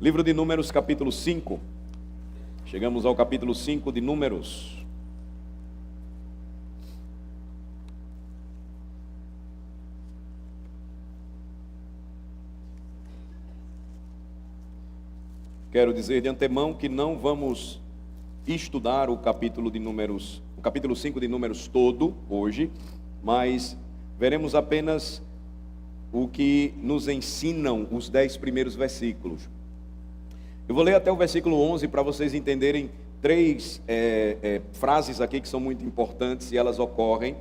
Livro de Números, capítulo 5. Chegamos ao capítulo 5 de Números. Quero dizer de antemão que não vamos estudar o capítulo 5 de Números todo hoje, mas veremos apenas o que nos ensinam os 10 primeiros versículos. Eu vou ler até o versículo 11 para vocês entenderem três frases aqui que são muito importantes e elas ocorrem.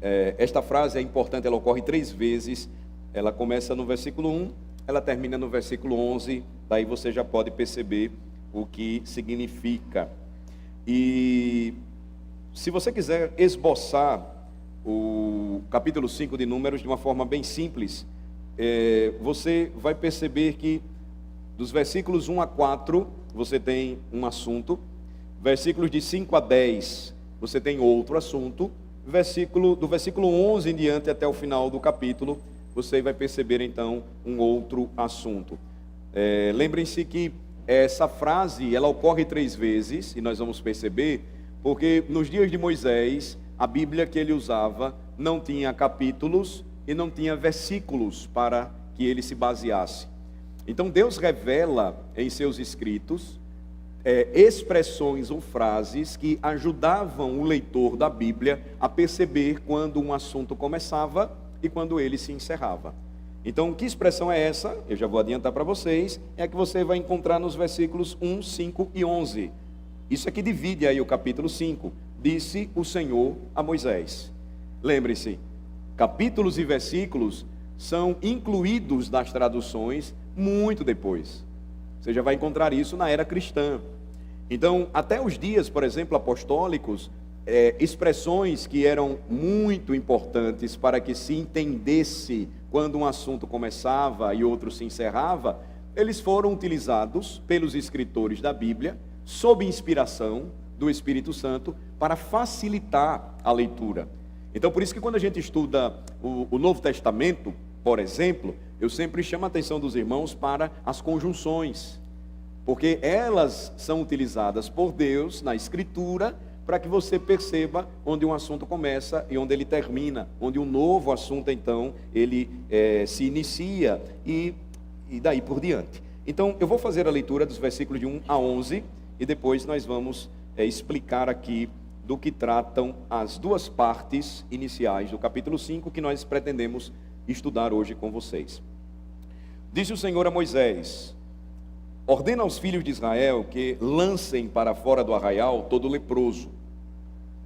Esta frase é importante, ela ocorre 3 vezes. Ela começa no versículo 1, ela termina no versículo 11. Daí você já pode perceber o que significa. E se você quiser esboçar o capítulo 5 de Números de uma forma bem simples, você vai perceber que dos versículos 1 a 4, você tem um assunto. Versículos de 5 a 10, você tem outro assunto. Do versículo 11 em diante até o final do capítulo, você vai perceber então um outro assunto. Lembrem-se que essa frase, ela ocorre 3 vezes, e nós vamos perceber, porque nos dias de Moisés, a Bíblia que ele usava não tinha capítulos e não tinha versículos para que ele se baseasse. Então Deus revela em seus escritos expressões ou frases que ajudavam o leitor da Bíblia a perceber quando um assunto começava e quando ele se encerrava. Então, que expressão é essa? Eu já vou adiantar para vocês, é a que você vai encontrar nos versículos 1, 5 e 11. Isso aqui divide aí o capítulo 5. Disse o Senhor a Moisés. Lembre-se, capítulos e versículos são incluídos nas traduções muito depois. Você já vai encontrar isso na era cristã. Então, até os dias, por exemplo, apostólicos, expressões que eram muito importantes para que se entendesse quando um assunto começava e outro se encerrava, eles foram utilizados pelos escritores da Bíblia, sob inspiração do Espírito Santo, para facilitar a leitura. Então, por isso que quando a gente estuda o Novo Testamento, por exemplo, eu sempre chamo a atenção dos irmãos para as conjunções, porque elas são utilizadas por Deus na Escritura para que você perceba onde um assunto começa e onde ele termina, onde um novo assunto, então, ele se inicia e daí por diante. Então, eu vou fazer a leitura dos versículos de 1 a 11 e depois nós vamos explicar aqui do que tratam as 2 partes iniciais do capítulo 5 que nós pretendemos estudar hoje com vocês. Disse o Senhor a Moisés: ordena aos filhos de Israel que lancem para fora do arraial todo leproso,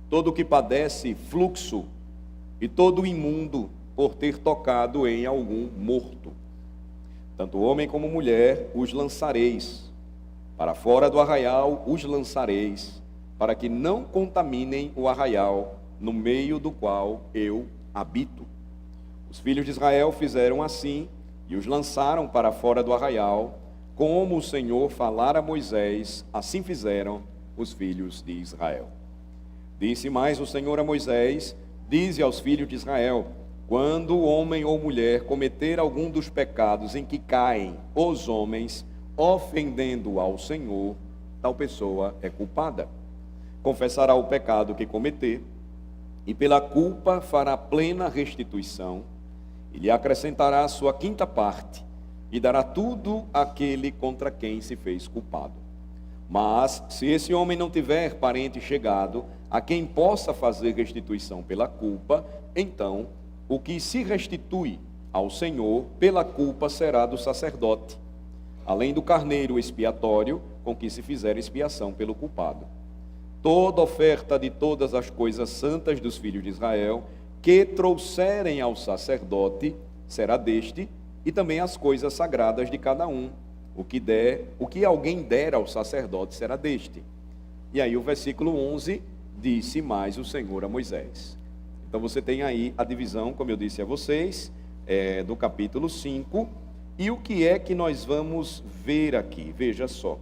todo o que padece fluxo e todo imundo por ter tocado em algum morto. Tanto homem como mulher os lançareis, para fora do arraial os lançareis, para que não contaminem o arraial no meio do qual eu habito. Os filhos de Israel fizeram assim e os lançaram para fora do arraial, como o Senhor falara a Moisés, assim fizeram os filhos de Israel. Disse mais o Senhor a Moisés: dize aos filhos de Israel: quando homem ou mulher cometer algum dos pecados em que caem os homens, ofendendo ao Senhor, tal pessoa é culpada. Confessará o pecado que cometer, e pela culpa fará plena restituição, e lhe acrescentará a sua 5ª parte, e dará tudo àquele contra quem se fez culpado. Mas, se esse homem não tiver parente chegado, a quem possa fazer restituição pela culpa, então, o que se restitui ao Senhor pela culpa será do sacerdote, além do carneiro expiatório, com que se fizer expiação pelo culpado. Toda oferta de todas as coisas santas dos filhos de Israel, que trouxerem ao sacerdote, será deste, e também as coisas sagradas de cada um. O que alguém der ao sacerdote será deste. E aí o versículo 11, disse mais o Senhor a Moisés. Então você tem aí a divisão, como eu disse a vocês, do capítulo 5. E o que é que nós vamos ver aqui? Veja só.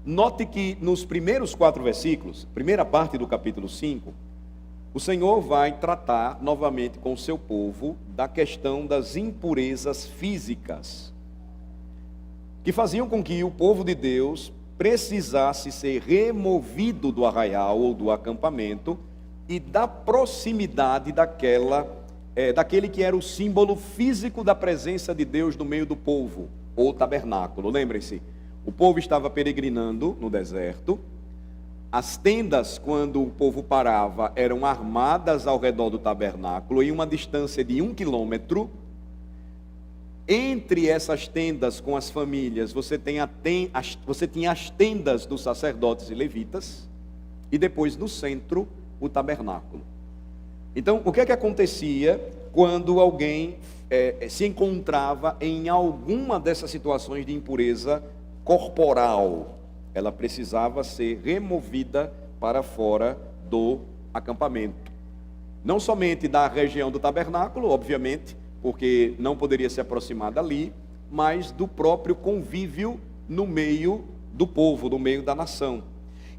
Note que nos primeiros 4 versículos, primeira parte do capítulo 5, o Senhor vai tratar novamente com o seu povo da questão das impurezas físicas. que faziam com que o povo de Deus precisasse ser removido do arraial ou do acampamento e da proximidade daquele que era o símbolo físico da presença de Deus no meio do povo, ou tabernáculo. Lembrem-se, o povo estava peregrinando no deserto, as tendas, quando o povo parava, eram armadas ao redor do tabernáculo, em uma distância de 1 quilômetro. Entre essas tendas com as famílias, você tinha as tendas dos sacerdotes e levitas, e depois no centro, o tabernáculo. Então, o que é que acontecia quando alguém se encontrava em alguma dessas situações de impureza corporal? Ela precisava ser removida para fora do acampamento. Não somente da região do tabernáculo, obviamente, porque não poderia se aproximar dali, mas do próprio convívio no meio do povo, no meio da nação.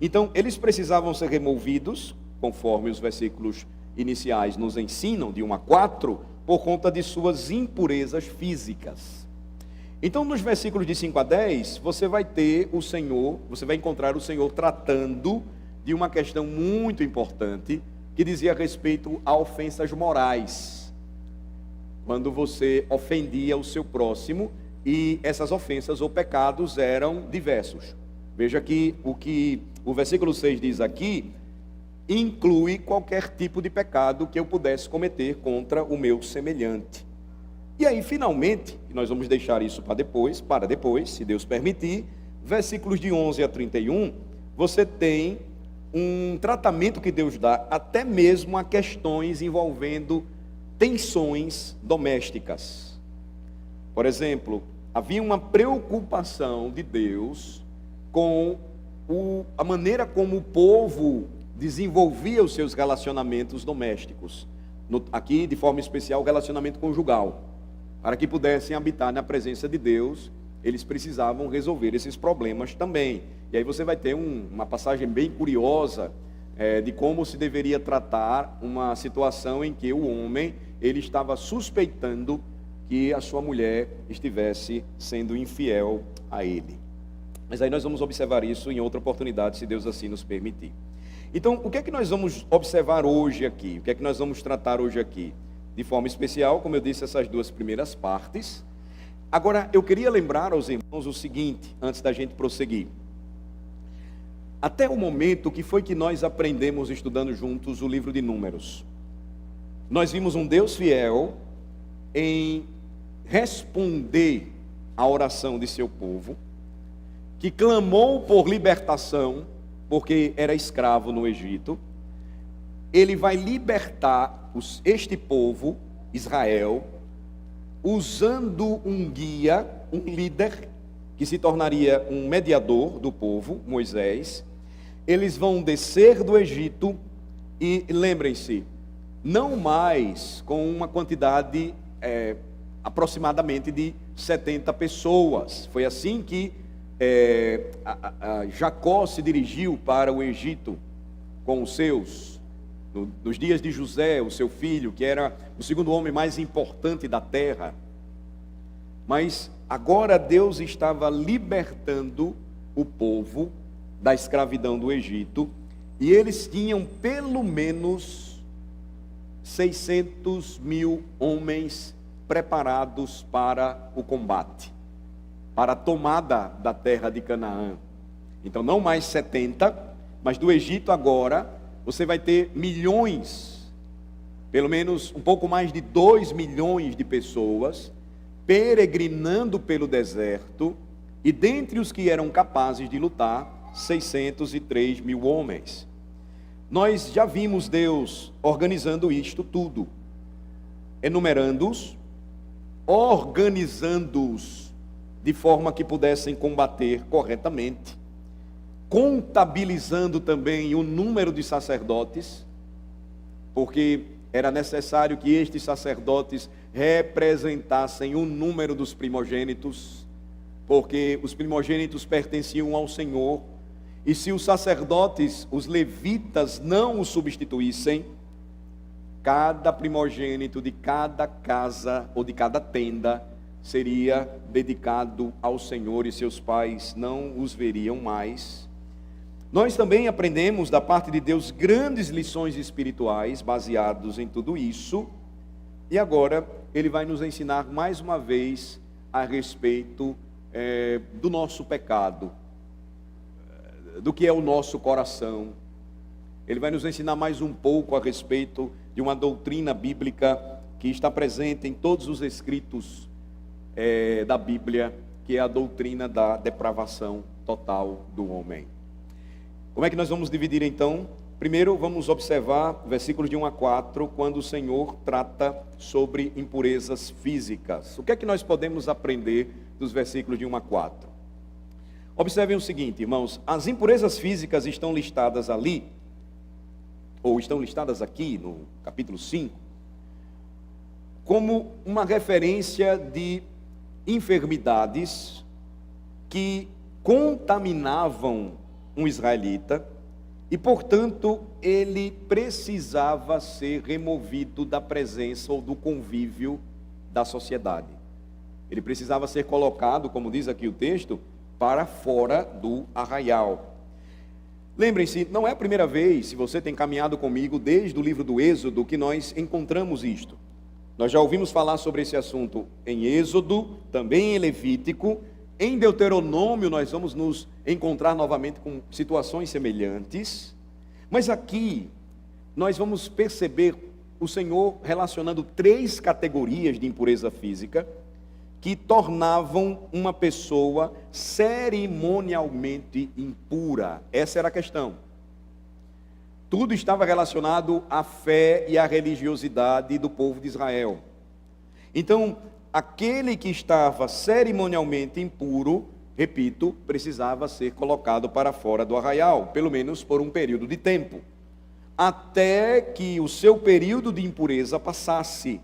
Então, eles precisavam ser removidos, conforme os versículos iniciais nos ensinam, de 1 a 4, por conta de suas impurezas físicas. Então, nos versículos de 5 a 10, você vai encontrar o Senhor tratando de uma questão muito importante, que dizia respeito a ofensas morais. Quando você ofendia o seu próximo, e essas ofensas ou pecados eram diversos. Veja que o versículo 6 diz aqui, inclui qualquer tipo de pecado que eu pudesse cometer contra o meu semelhante. E aí, finalmente, nós vamos deixar isso para depois, se Deus permitir, versículos de 11 a 31, você tem um tratamento que Deus dá até mesmo a questões envolvendo tensões domésticas. Por exemplo, havia uma preocupação de Deus com a maneira como o povo desenvolvia os seus relacionamentos domésticos. Aqui, de forma especial, o relacionamento conjugal. Para que pudessem habitar na presença de Deus, eles precisavam resolver esses problemas também. E aí você vai ter uma passagem bem curiosa de como se deveria tratar uma situação em que o homem ele estava suspeitando que a sua mulher estivesse sendo infiel a ele. Mas aí nós vamos observar isso em outra oportunidade, se Deus assim nos permitir. Então, o que é que nós vamos observar hoje aqui? O que é que nós vamos tratar hoje aqui? De forma especial, como eu disse, essas duas primeiras partes. Agora, eu queria lembrar aos irmãos o seguinte, antes da gente prosseguir. Até o momento, o que foi que nós aprendemos estudando juntos o livro de Números? Nós vimos um Deus fiel em responder à oração de seu povo, que clamou por libertação, porque era escravo no Egito. Ele vai libertar este povo, Israel, usando um guia, um líder, que se tornaria um mediador do povo, Moisés. Eles vão descer do Egito e, lembrem-se, não mais com uma quantidade aproximadamente de 70 pessoas. Foi assim que Jacó se dirigiu para o Egito com os seus. Nos dias de José, o seu filho, que era o segundo homem mais importante da terra. Mas agora Deus estava libertando o povo da escravidão do Egito, e eles tinham pelo menos 600 mil homens preparados para o combate, para a tomada da terra de Canaã. Então não mais 70, mas do Egito agora você vai ter milhões, pelo menos um pouco mais de 2 milhões de pessoas peregrinando pelo deserto, e dentre os que eram capazes de lutar, 603 mil homens. Nós já vimos Deus organizando isto tudo, enumerando-os, organizando-os de forma que pudessem combater corretamente, contabilizando também o número de sacerdotes, porque era necessário que estes sacerdotes representassem o número dos primogênitos, porque os primogênitos pertenciam ao Senhor, e se os sacerdotes, os levitas, não os substituíssem, cada primogênito de cada casa ou de cada tenda seria dedicado ao Senhor e seus pais não os veriam mais. Nós também aprendemos da parte de Deus grandes lições espirituais baseados em tudo isso. E agora Ele vai nos ensinar mais uma vez a respeito do nosso pecado, do que é o nosso coração. Ele vai nos ensinar mais um pouco a respeito de uma doutrina bíblica que está presente em todos os escritos da Bíblia, que é a doutrina da depravação total do homem. Como é que nós vamos dividir então? Primeiro vamos observar versículos de 1 a 4, quando o Senhor trata sobre impurezas físicas. O que é que nós podemos aprender dos versículos de 1 a 4? Observem o seguinte, irmãos, as impurezas físicas estão listadas ali, ou estão listadas aqui no capítulo 5, como uma referência de enfermidades que contaminavam um israelita e, portanto, ele precisava ser removido da presença ou do convívio da sociedade. Ele precisava ser colocado, como diz aqui o texto, para fora do arraial. Lembrem-se, não é a primeira vez, se você tem caminhado comigo desde o livro do Êxodo, que nós encontramos isto. Nós já ouvimos falar sobre esse assunto em Êxodo, também em Levítico. Em Deuteronômio nós vamos nos encontrar novamente com situações semelhantes. Mas aqui nós vamos perceber o Senhor relacionando 3 categorias de impureza física que tornavam uma pessoa cerimonialmente impura. Essa era a questão. Tudo estava relacionado à fé e à religiosidade do povo de Israel. Então, aquele que estava cerimonialmente impuro, repito, precisava ser colocado para fora do arraial, pelo menos por um período de tempo, até que o seu período de impureza passasse.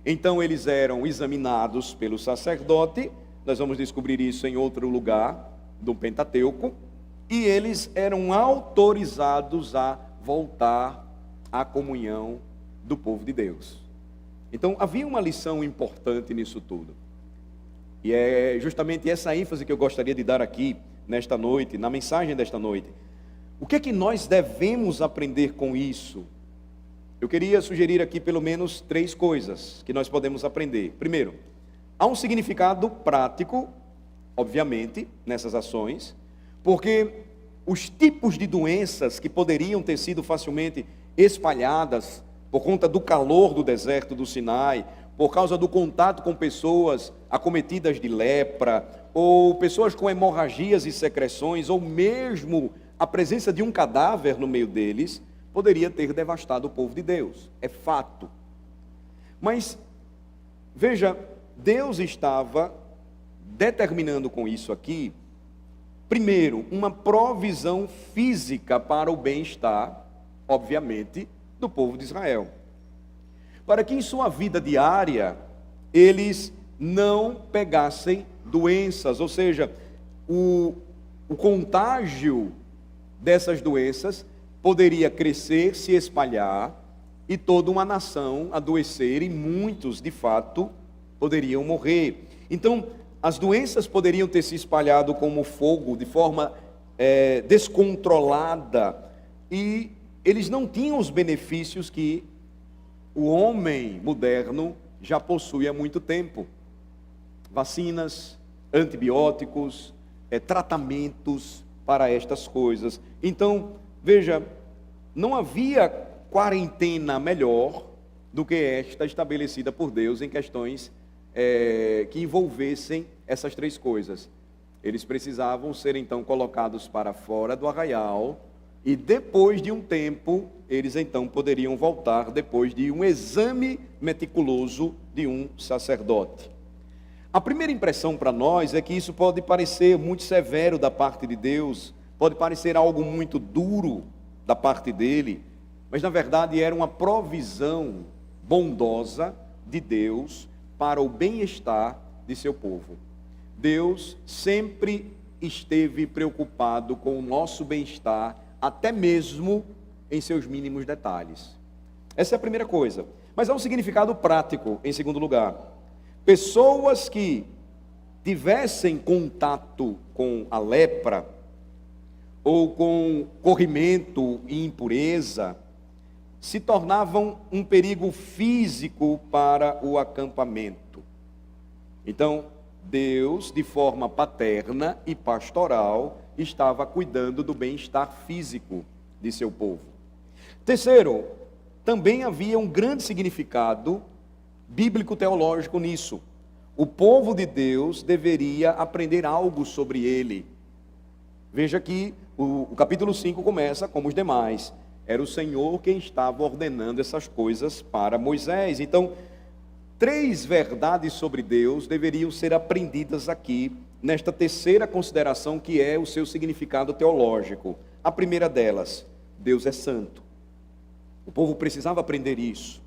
Então eles eram examinados pelo sacerdote, nós vamos descobrir isso em outro lugar do Pentateuco, e eles eram autorizados a voltar à comunhão do povo de Deus. Então havia uma lição importante nisso tudo, e é justamente essa ênfase que eu gostaria de dar aqui nesta noite, na mensagem desta noite. O que é que nós devemos aprender com isso? Eu queria sugerir aqui pelo menos 3 coisas que nós podemos aprender. Primeiro, há um significado prático, obviamente, nessas ações, porque os tipos de doenças que poderiam ter sido facilmente espalhadas por conta do calor do deserto do Sinai, por causa do contato com pessoas acometidas de lepra, ou pessoas com hemorragias e secreções, ou mesmo a presença de um cadáver no meio deles, poderia ter devastado o povo de Deus, é fato. Mas, veja, Deus estava determinando com isso aqui, primeiro, uma provisão física para o bem-estar, obviamente, do povo de Israel. Para que em sua vida diária, eles não pegassem doenças, ou seja, o contágio dessas doenças poderia crescer, se espalhar, e toda uma nação adoecer, e muitos, de fato, poderiam morrer. Então, as doenças poderiam ter se espalhado como fogo, de forma descontrolada, e eles não tinham os benefícios que o homem moderno já possui há muito tempo. Vacinas, antibióticos, tratamentos para estas coisas. Então, veja, não havia quarentena melhor do que esta estabelecida por Deus em questões que envolvessem essas 3 coisas. Eles precisavam ser então colocados para fora do arraial, e depois de um tempo, eles então poderiam voltar depois de um exame meticuloso de um sacerdote. A primeira impressão para nós é que isso pode parecer muito severo da parte de Deus, pode parecer algo muito duro da parte dele, mas na verdade era uma provisão bondosa de Deus para o bem-estar de seu povo. Deus sempre esteve preocupado com o nosso bem-estar, até mesmo em seus mínimos detalhes. Essa é a primeira coisa. Mas há um significado prático, em segundo lugar. Pessoas que tivessem contato com a lepra, ou com corrimento e impureza, se tornavam um perigo físico para o acampamento. Então, Deus, de forma paterna e pastoral, estava cuidando do bem-estar físico de seu povo. Terceiro, também havia um grande significado bíblico-teológico nisso. O povo de Deus deveria aprender algo sobre ele. Veja que o capítulo 5 começa como os demais. Era o Senhor quem estava ordenando essas coisas para Moisés. Então, 3 verdades sobre Deus deveriam ser aprendidas aqui, nesta terceira consideração, que é o seu significado teológico. A primeira delas, Deus é santo. O povo precisava aprender isso.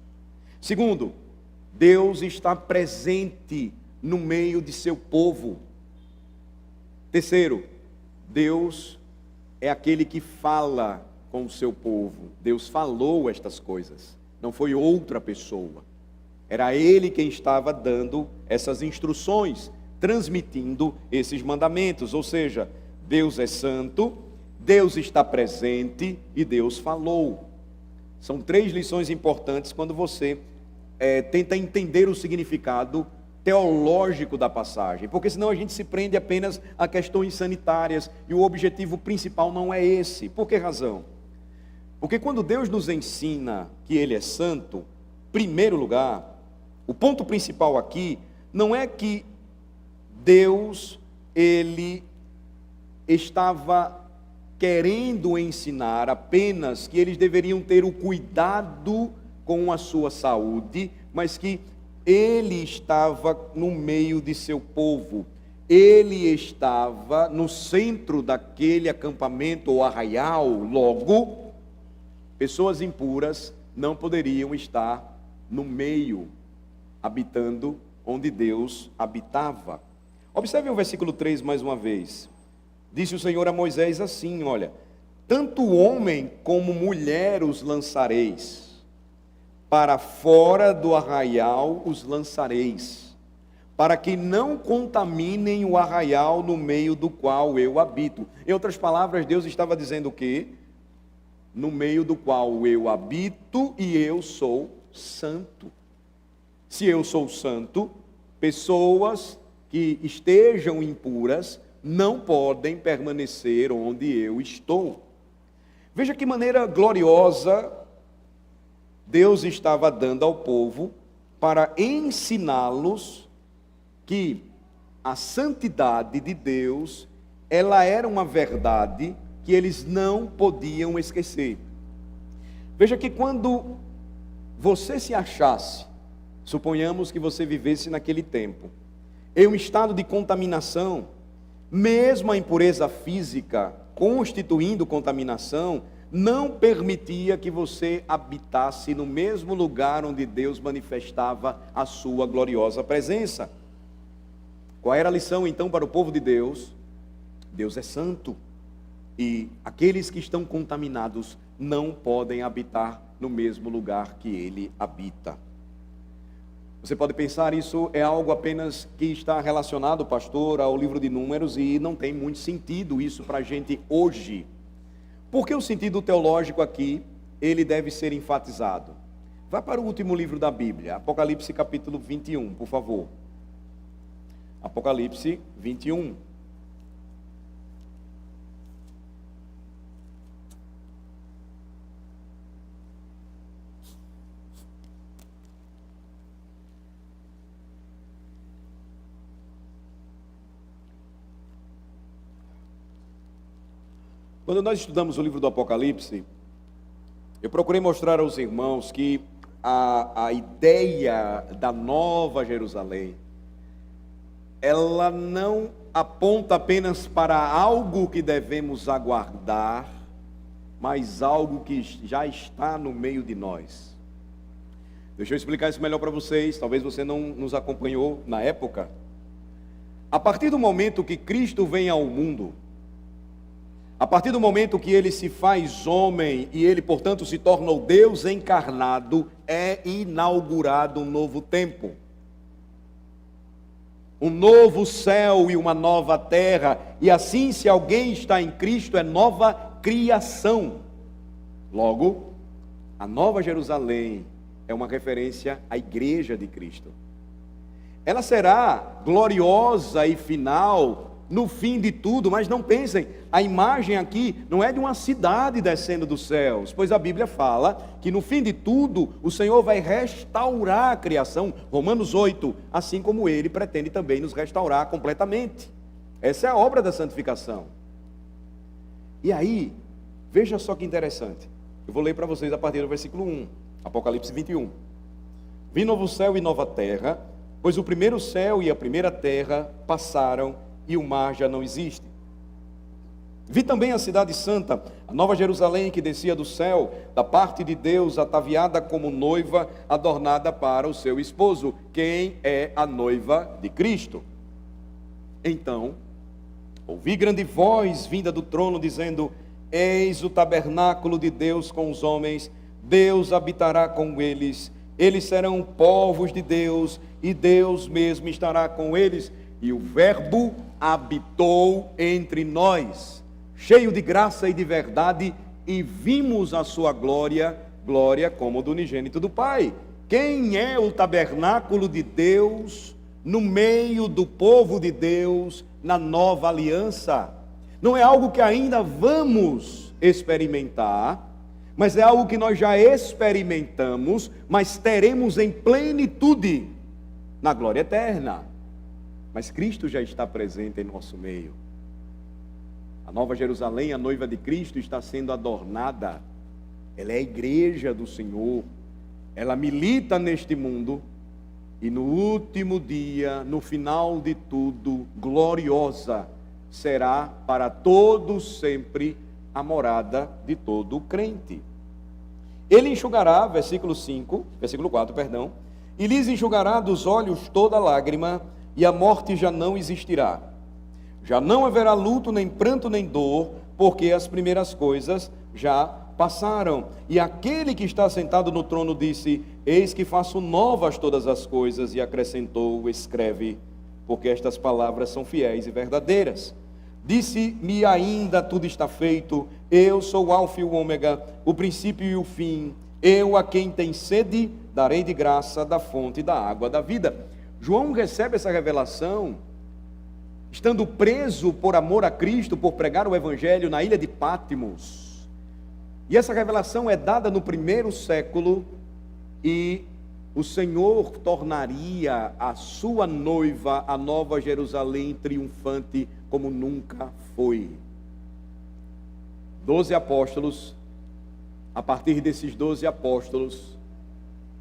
Segundo, Deus está presente no meio de seu povo. Terceiro, Deus é aquele que fala com o seu povo. Deus falou estas coisas, não foi outra pessoa. Era Ele quem estava dando essas instruções, transmitindo esses mandamentos. Ou seja, Deus é santo, Deus está presente e Deus falou. São 3 lições importantes quando você tenta entender o significado teológico da passagem, porque senão a gente se prende apenas a questões sanitárias e o objetivo principal não é esse. Por que razão? Porque quando Deus nos ensina que Ele é santo, primeiro lugar, o ponto principal aqui não é que Deus, Ele estava querendo ensinar apenas que eles deveriam ter o cuidado com a sua saúde, mas que Ele estava no meio de seu povo. Ele estava no centro daquele acampamento ou arraial. Logo, pessoas impuras não poderiam estar no meio, habitando onde Deus habitava. Observe o versículo 3 mais uma vez. Disse o Senhor a Moisés assim, olha: tanto homem como mulher os lançareis, para fora do arraial os lançareis, para que não contaminem o arraial no meio do qual eu habito. Em outras palavras, Deus estava dizendo o quê? No meio do qual eu habito e eu sou santo. Se eu sou santo, pessoas que estejam impuras não podem permanecer onde eu estou. Veja que maneira gloriosa Deus estava dando ao povo para ensiná-los que a santidade de Deus, ela era uma verdade que eles não podiam esquecer. Veja que quando você se achasse, suponhamos que você vivesse naquele tempo, em um estado de contaminação, mesmo a impureza física constituindo contaminação, não permitia que você habitasse no mesmo lugar onde Deus manifestava a sua gloriosa presença. Qual era a lição então para o povo de Deus? Deus é santo e aqueles que estão contaminados não podem habitar no mesmo lugar que Ele habita. Você pode pensar, isso é algo apenas que está relacionado, pastor, ao livro de Números, e não tem muito sentido isso para a gente hoje. Porque o sentido teológico aqui, ele deve ser enfatizado. Vá para o último livro da Bíblia, Apocalipse capítulo 21, por favor. Apocalipse 21. Quando nós estudamos o livro do Apocalipse, eu procurei mostrar aos irmãos que a ideia da Nova Jerusalém, ela não aponta apenas para algo que devemos aguardar, mas algo que já está no meio de nós. Deixa eu explicar isso melhor para vocês, talvez você não nos acompanhou na época. A partir do momento que Cristo vem ao mundo, a partir do momento que Ele se faz homem e Ele, portanto, se torna o Deus encarnado, é inaugurado um novo tempo. um novo céu e uma nova terra, e assim, se alguém está em Cristo, é nova criação. Logo, a Nova Jerusalém é uma referência à igreja de Cristo. Ela será gloriosa e final no fim de tudo, mas não pensem, a imagem aqui não é de uma cidade descendo dos céus, pois a Bíblia fala que no fim de tudo o Senhor vai restaurar a criação, Romanos 8, assim como Ele pretende também nos restaurar completamente. Essa é a obra da santificação. E aí, veja só que interessante, eu vou ler para vocês a partir do versículo 1, Apocalipse 21. Vi novo céu e nova terra, pois o primeiro céu e a primeira terra passaram e o mar já não existe. Vi também a cidade santa, a nova Jerusalém, que descia do céu, da parte de Deus, ataviada como noiva, adornada para o seu esposo. Quem é a noiva de Cristo? Então, ouvi grande voz vinda do trono, dizendo: eis o tabernáculo de Deus com os homens, Deus habitará com eles, eles serão povos de Deus, e Deus mesmo estará com eles, e o Verbo habitou entre nós, cheio de graça e de verdade, e vimos a sua glória, glória como do unigênito do Pai. Quem é o tabernáculo de Deus no meio do povo de Deus na nova aliança? Não é algo que ainda vamos experimentar, mas é algo que nós já experimentamos, mas teremos em plenitude na glória eterna. Mas Cristo já está presente em nosso meio. A Nova Jerusalém, a noiva de Cristo, está sendo adornada. Ela é a igreja do Senhor. Ela milita neste mundo. E no último dia, no final de tudo, gloriosa, será para todos sempre a morada de todo crente. Ele enxugará, versículo 4, e lhes enxugará dos olhos toda lágrima, e a morte já não existirá. Já não haverá luto, nem pranto, nem dor, porque as primeiras coisas já passaram. E aquele que está sentado no trono disse: eis que faço novas todas as coisas, e acrescentou: escreve, porque estas palavras são fiéis e verdadeiras. Disse-me ainda: tudo está feito, eu sou o Alfa e o Ômega, o princípio e o fim. Eu, a quem tem sede, darei de graça da fonte da água da vida. João recebe essa revelação, estando preso por amor a Cristo, por pregar o Evangelho na ilha de Patmos. E essa revelação é dada no primeiro século, e o Senhor tornaria a sua noiva, a Nova Jerusalém, triunfante como nunca foi. 12 apóstolos, a partir desses 12 apóstolos,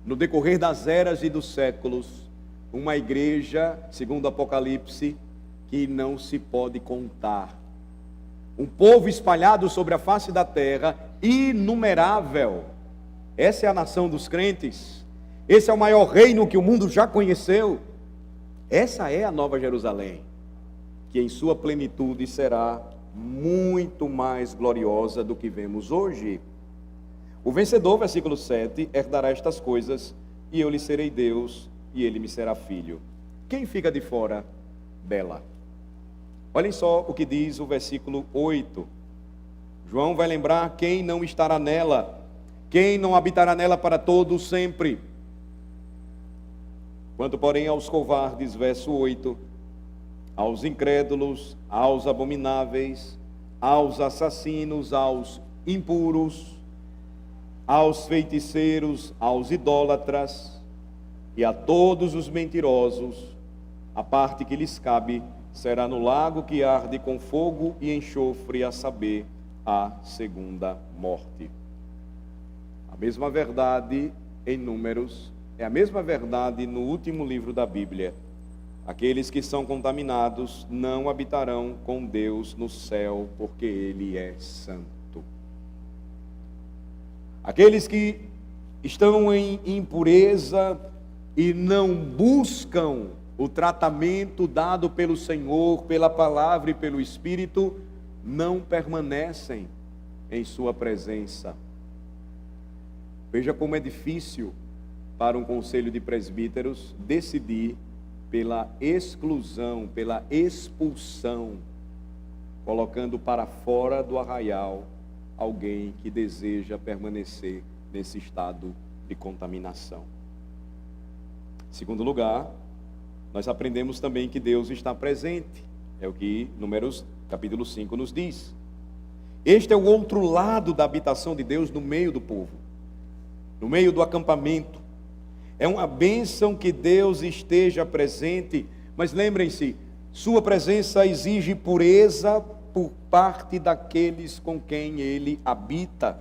no decorrer das eras e dos séculos, uma igreja, segundo Apocalipse, que não se pode contar. Um povo espalhado sobre a face da terra, inumerável. Essa é a nação dos crentes. Esse é o maior reino que o mundo já conheceu. Essa é a Nova Jerusalém, que em sua plenitude será muito mais gloriosa do que vemos hoje. O vencedor, versículo 7, herdará estas coisas, e eu lhe serei Deus, e ele me será filho. Quem fica de fora dela? Olhem só o que diz o versículo 8. João vai lembrar quem não estará nela, quem não habitará nela para todo sempre. Quanto, porém, aos covardes, verso 8, aos incrédulos, aos abomináveis, aos assassinos, aos impuros, aos feiticeiros, aos idólatras e a todos os mentirosos, a parte que lhes cabe será no lago que arde com fogo e enxofre, a saber, a segunda morte. A mesma verdade em Números, é a mesma verdade no último livro da Bíblia. Aqueles que são contaminados não habitarão com Deus no céu, porque Ele é santo. Aqueles que estão em impureza e não buscam o tratamento dado pelo Senhor, pela palavra e pelo Espírito, não permanecem em sua presença. Veja como é difícil para um conselho de presbíteros decidir pela exclusão, pela expulsão, colocando para fora do arraial alguém que deseja permanecer nesse estado de contaminação. Em segundo lugar, nós aprendemos também que Deus está presente. É o que Números capítulo 5 nos diz. Este é o outro lado da habitação de Deus no meio do povo, no meio do acampamento. É uma bênção que Deus esteja presente, mas lembrem-se, sua presença exige pureza por parte daqueles com quem Ele habita.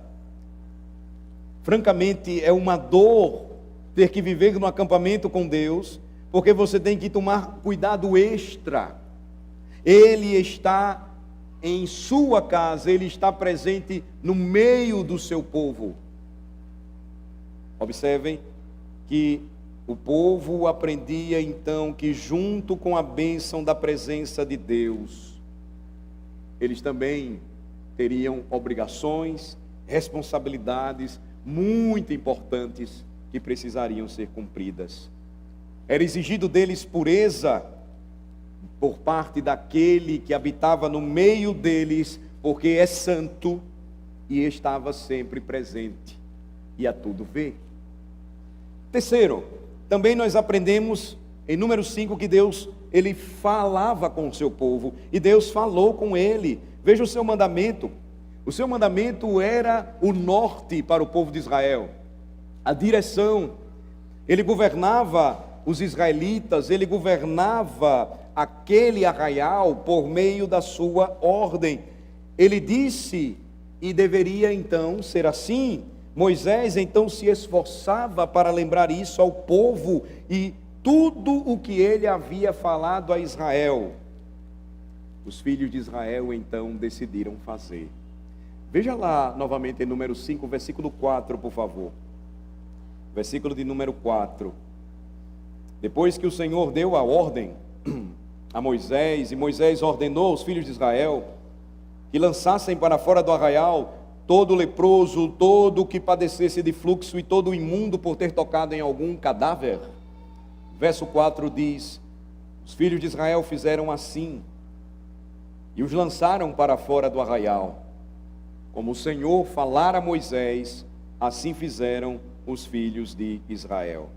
Francamente, é uma dor ter que viver no acampamento com Deus, porque você tem que tomar cuidado extra. Ele está em sua casa, Ele está presente no meio do seu povo. Observem que o povo aprendia então que junto com a bênção da presença de Deus, eles também teriam obrigações, responsabilidades muito importantes que precisariam ser cumpridas. Era exigido deles pureza por parte daquele que habitava no meio deles, porque é santo e estava sempre presente e a tudo vê. Terceiro, também nós aprendemos em Números 5 que Deus, Ele falava com o seu povo, e Deus falou com ele. Veja o seu mandamento. O seu mandamento era o norte para o povo de Israel, a direção. Ele governava os israelitas, ele governava aquele arraial por meio da sua ordem. Ele disse, e deveria então ser assim. Moisés então se esforçava para lembrar isso ao povo e tudo o que ele havia falado a Israel. Os filhos de Israel então decidiram fazer. Veja lá novamente em Números 5, versículo 4, por favor. Versículo de número 4. Depois que o Senhor deu a ordem a Moisés, e Moisés ordenou aos filhos de Israel que lançassem para fora do arraial todo leproso, todo que padecesse de fluxo e todo imundo por ter tocado em algum cadáver. Verso 4 diz: os filhos de Israel fizeram assim, e os lançaram para fora do arraial. Como o Senhor falara a Moisés, assim fizeram os filhos de Israel.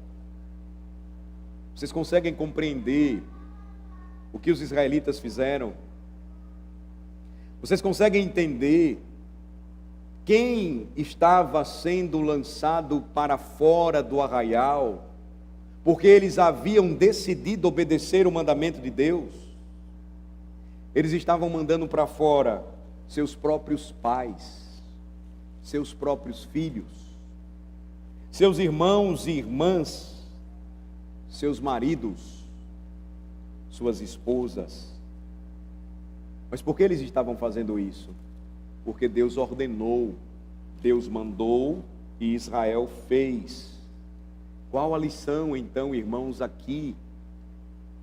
Vocês conseguem compreender o que os israelitas fizeram? Vocês conseguem entender quem estava sendo lançado para fora do arraial, porque eles haviam decidido obedecer o mandamento de Deus? Eles estavam mandando para fora seus próprios pais, seus próprios filhos, seus irmãos e irmãs, seus maridos, suas esposas. Mas por que eles estavam fazendo isso? Porque Deus ordenou, Deus mandou e Israel fez. Qual a lição então, irmãos, aqui?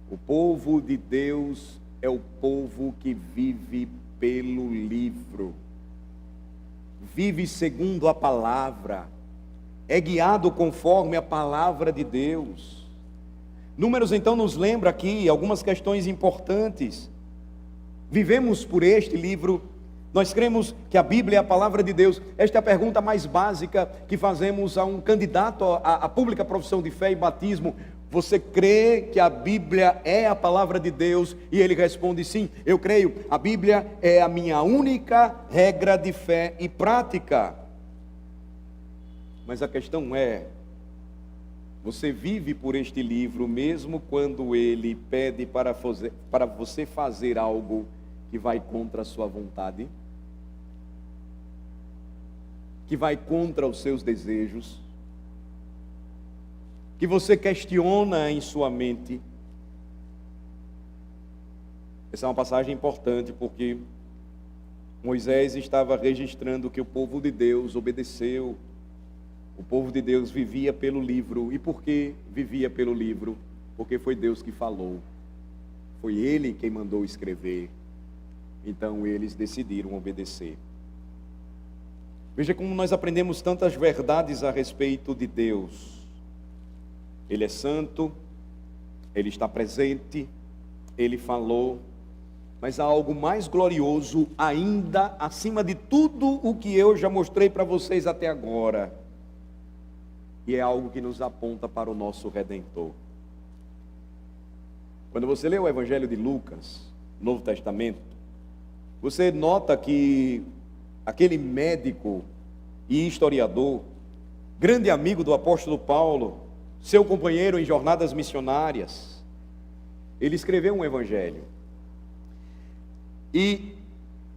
O povo de Deus é o povo que vive pelo livro, vive segundo a palavra, é guiado conforme a palavra de Deus. Números então nos lembra aqui algumas questões importantes. Vivemos por este livro. Nós cremos que a Bíblia é a palavra de Deus. Esta é a pergunta mais básica que fazemos a um candidato à pública profissão de fé e batismo. Você crê que a Bíblia é a palavra de Deus? E ele responde: sim, eu creio. A Bíblia é a minha única regra de fé e prática. Mas a questão é: você vive por este livro mesmo quando ele pede para você fazer algo que vai contra a sua vontade? Que vai contra os seus desejos? Que você questiona em sua mente? Essa é uma passagem importante, porque Moisés estava registrando que o povo de Deus obedeceu, o povo de Deus vivia pelo livro. E por que vivia pelo livro? Porque foi Deus que falou, foi Ele quem mandou escrever. Então eles decidiram obedecer. Veja como nós aprendemos tantas verdades a respeito de Deus. Ele é santo, Ele está presente, Ele falou, mas há algo mais glorioso ainda, acima de tudo o que eu já mostrei para vocês até agora. E é algo que nos aponta para o nosso Redentor. Quando você lê o Evangelho de Lucas, Novo Testamento, você nota que aquele médico e historiador, grande amigo do apóstolo Paulo, seu companheiro em jornadas missionárias, ele escreveu um evangelho. E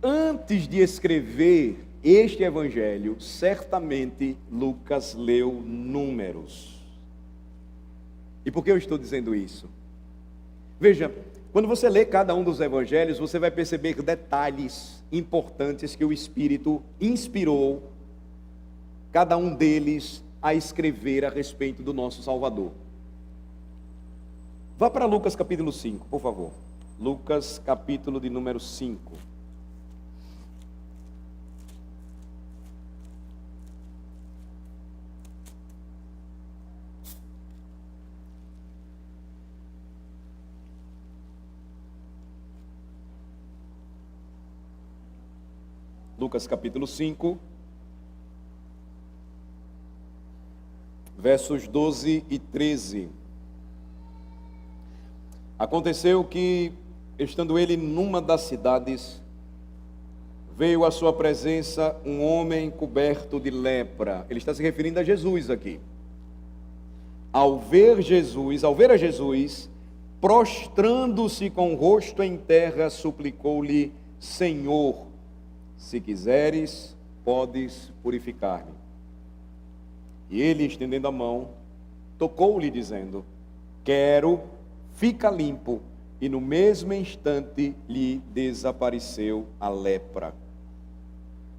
antes de escrever este evangelho, certamente Lucas leu Números. E por que eu estou dizendo isso? Veja, quando você lê cada um dos evangelhos, você vai perceber detalhes importantes que o Espírito inspirou cada um deles a escrever a respeito do nosso Salvador. Vá para Lucas capítulo 5, por favor. Lucas capítulo de número 5. Lucas capítulo 5, versos 12 e 13. Aconteceu que, estando ele numa das cidades, veio à sua presença um homem coberto de lepra. Ele está se referindo a Jesus aqui. Ao ver a Jesus, prostrando-se com o rosto em terra, suplicou-lhe: Senhor, se quiseres, podes purificar-me. E ele, estendendo a mão, tocou-lhe, dizendo: quero, fica limpo. E no mesmo instante lhe desapareceu a lepra.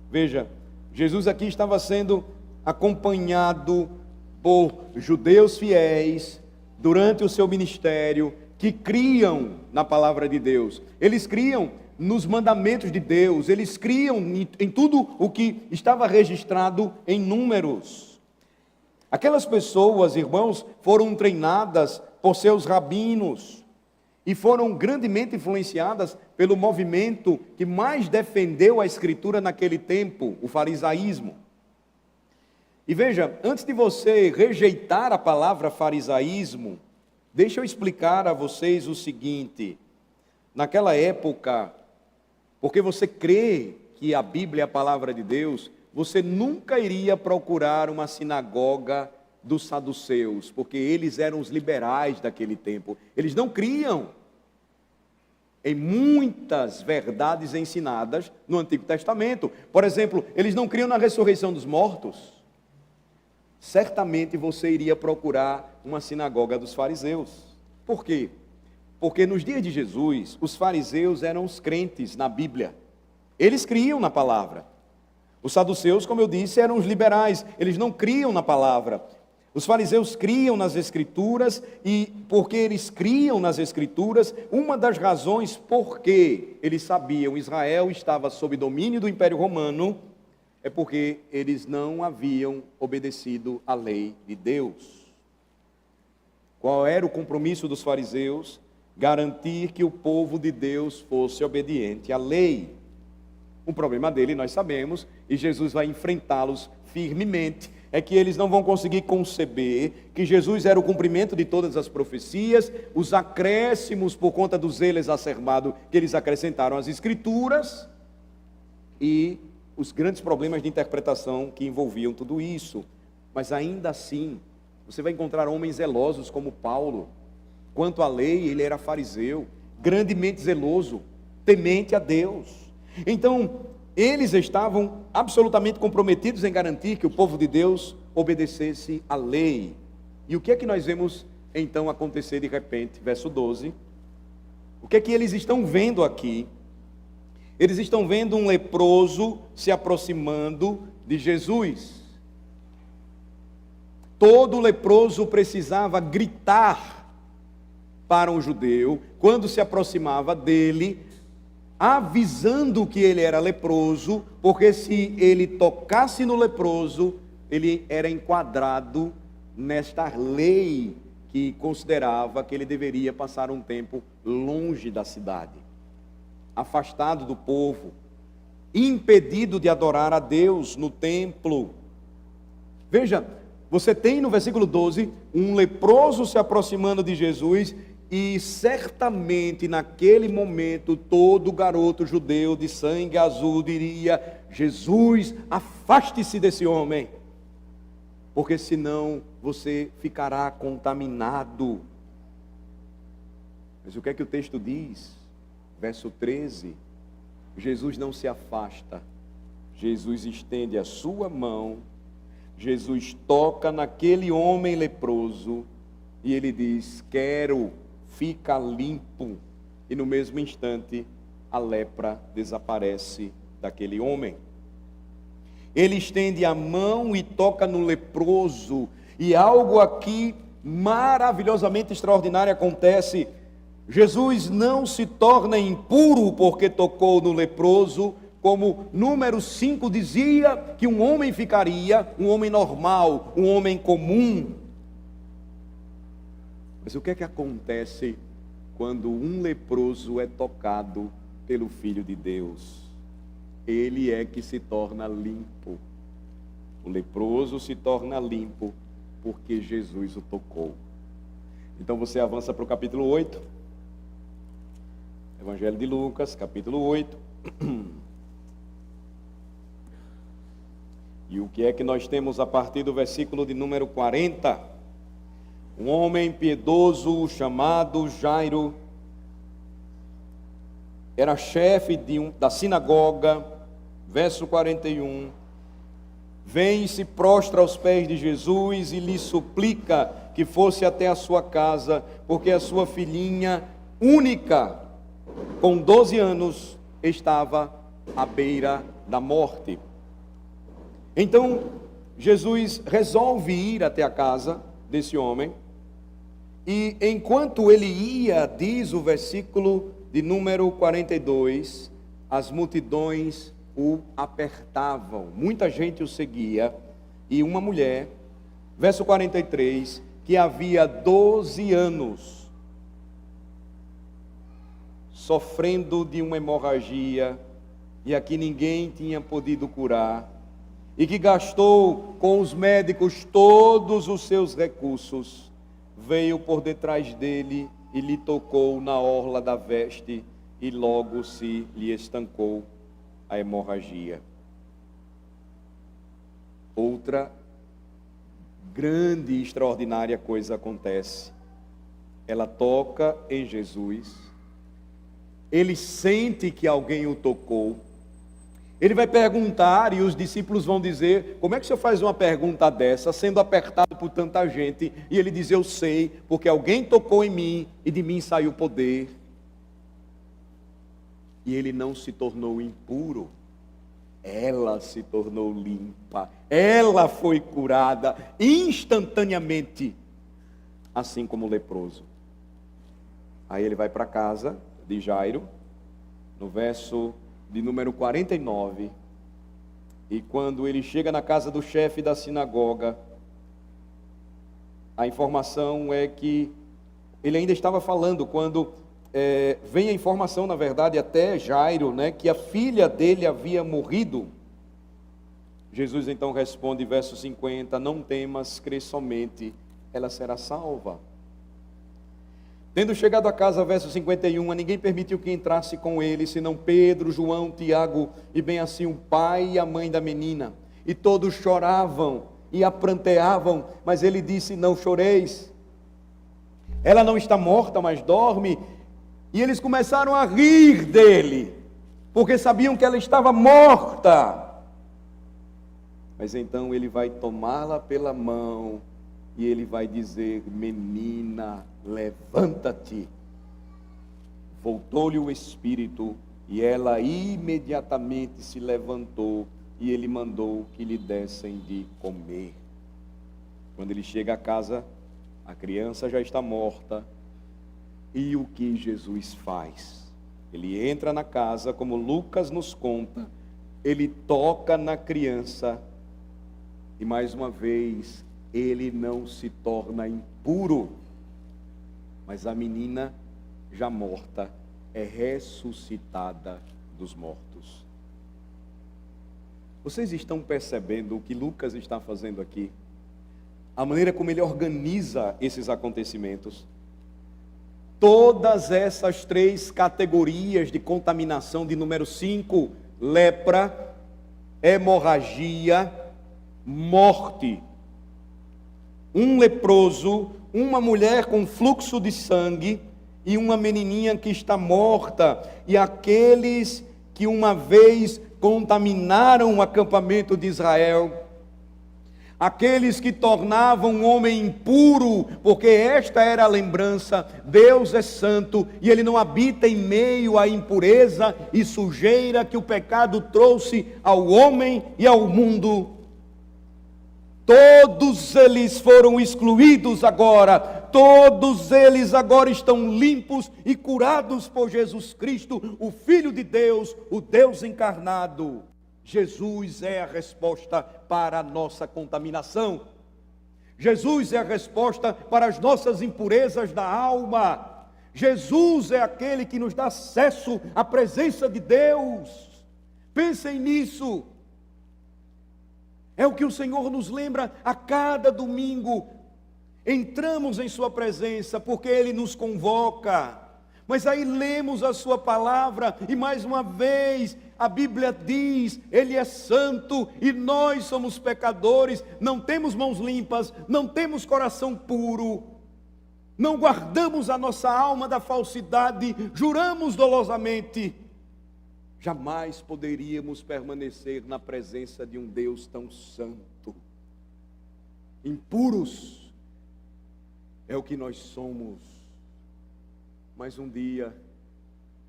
Veja, Jesus aqui estava sendo acompanhado por judeus fiéis durante o seu ministério, que criam na palavra de Deus. Eles criam nos mandamentos de Deus, eles criam em tudo o que estava registrado em Números. Aquelas pessoas, irmãos, foram treinadas por seus rabinos e foram grandemente influenciadas pelo movimento que mais defendeu a Escritura naquele tempo, o farisaísmo. E veja, antes de você rejeitar a palavra farisaísmo, deixa eu explicar a vocês o seguinte: naquela época, porque você crê que a Bíblia é a palavra de Deus, você nunca iria procurar uma sinagoga dos saduceus, porque eles eram os liberais daquele tempo. Eles não criam em muitas verdades ensinadas no Antigo Testamento. Por exemplo, eles não criam na ressurreição dos mortos. Certamente você iria procurar uma sinagoga dos fariseus. Por quê? Porque nos dias de Jesus, os fariseus eram os crentes na Bíblia. Eles criam na palavra. Os saduceus, como eu disse, eram os liberais. Eles não criam na palavra. Os fariseus criam nas Escrituras, e porque eles criam nas Escrituras, uma das razões por que eles sabiam Israel estava sob domínio do Império Romano, é porque eles não haviam obedecido à lei de Deus. Qual era o compromisso dos fariseus? Garantir que o povo de Deus fosse obediente à lei. O problema dele, nós sabemos, e Jesus vai enfrentá-los firmemente, é que eles não vão conseguir conceber que Jesus era o cumprimento de todas as profecias, os acréscimos por conta do zelo exacerbado que eles acrescentaram às Escrituras, e os grandes problemas de interpretação que envolviam tudo isso. Mas ainda assim, você vai encontrar homens zelosos como Paulo. Quanto à lei, ele era fariseu, grandemente zeloso, temente a Deus. Então, eles estavam absolutamente comprometidos em garantir que o povo de Deus obedecesse à lei. E o que é que nós vemos então acontecer de repente? Verso 12. O que é que eles estão vendo aqui? Eles estão vendo um leproso se aproximando de Jesus. Todo leproso precisava gritar para um judeu, quando se aproximava dele, avisando que ele era leproso, porque se ele tocasse no leproso, ele era enquadrado nesta lei que considerava que ele deveria passar um tempo longe da cidade, afastado do povo, impedido de adorar a Deus no templo. Veja, você tem no versículo 12 um leproso se aproximando de Jesus, e certamente naquele momento todo garoto judeu de sangue azul diria: Jesus, afaste-se desse homem, porque senão você ficará contaminado. Mas o que é que o texto diz? Verso 13: Jesus não se afasta, Jesus estende a sua mão, Jesus toca naquele homem leproso e ele diz: quero, fica limpo. E no mesmo instante a lepra desaparece daquele homem. Ele estende a mão e toca no leproso, e algo aqui maravilhosamente extraordinário acontece. Jesus não se torna impuro porque tocou no leproso, como número 5 dizia que um homem ficaria, um homem normal, um homem comum. Mas o que é que acontece quando um leproso é tocado pelo Filho de Deus? Ele é que se torna limpo. O leproso se torna limpo porque Jesus o tocou. Então você avança para o capítulo 8. Evangelho de Lucas, capítulo 8. E o que é que nós temos a partir do versículo de número 40? Um homem piedoso chamado Jairo era chefe da sinagoga. Verso 41. Vem e se prostra aos pés de Jesus e lhe suplica que fosse até a sua casa, porque a sua filhinha única, com 12 anos, estava à beira da morte. Então, Jesus resolve ir até a casa desse homem, e enquanto ele ia, diz o versículo de número 42, as multidões o apertavam, muita gente o seguia, e uma mulher, verso 43, que havia 12 anos, sofrendo de uma hemorragia, e a que ninguém tinha podido curar, e que gastou com os médicos todos os seus recursos, veio por detrás dele e lhe tocou na orla da veste, e logo se lhe estancou a hemorragia. Outra grande e extraordinária coisa acontece. Ela toca em Jesus, ele sente que alguém o tocou, ele vai perguntar e os discípulos vão dizer: como é que o senhor faz uma pergunta dessa, sendo apertado por tanta gente? E ele diz: eu sei, porque alguém tocou em mim e de mim saiu poder. E ele não se tornou impuro, ela se tornou limpa, ela foi curada instantaneamente, assim como o leproso. Aí ele vai para a casa de Jairo, no verso de número 49, e quando ele chega na casa do chefe da sinagoga, a informação é que ele ainda estava falando, quando vem a informação, na verdade, até Jairo, né, que a filha dele havia morrido. Jesus então responde, verso 50, não temas, crê somente, ela será salva. Tendo chegado a casa, verso 51, a ninguém permitiu que entrasse com ele, senão Pedro, João, Tiago, e bem assim o pai e a mãe da menina. E todos choravam e a pranteavam, mas ele disse, não choreis, ela não está morta, mas dorme. E eles começaram a rir dele, porque sabiam que ela estava morta. Mas então ele vai tomá-la pela mão e ele vai dizer, menina, levanta-te. Voltou-lhe o espírito e ela imediatamente se levantou e ele mandou que lhe dessem de comer. Quando ele chega a casa, a criança já está morta. E o que Jesus faz? Ele entra na casa, como Lucas nos conta, ele toca na criança e mais uma vez, ele não se torna impuro. mas a menina, já morta, é ressuscitada dos mortos. Vocês estão percebendo o que Lucas está fazendo aqui? A maneira como ele organiza esses acontecimentos. Todas essas 3 categorias de contaminação de número 5, lepra, hemorragia, morte. Um leproso, uma mulher com fluxo de sangue e uma menininha que está morta. E aqueles que uma vez contaminaram o acampamento de Israel, aqueles que tornavam o homem impuro, porque esta era a lembrança: Deus é santo e Ele não habita em meio à impureza e sujeira que o pecado trouxe ao homem e ao mundo. Todos eles foram excluídos agora, todos eles agora estão limpos e curados por Jesus Cristo, o Filho de Deus, o Deus encarnado. Jesus é a resposta para a nossa contaminação. Jesus é a resposta para as nossas impurezas da alma. Jesus é aquele que nos dá acesso à presença de Deus. Pensem nisso. É o que o Senhor nos lembra a cada domingo. Entramos em sua presença porque Ele nos convoca. Mas aí lemos a sua palavra e mais uma vez a Bíblia diz: Ele é santo e nós somos pecadores, não temos mãos limpas, não temos coração puro, não guardamos a nossa alma da falsidade, juramos dolosamente. Jamais poderíamos permanecer na presença de um Deus tão santo. Impuros é o que nós somos. Mas um dia,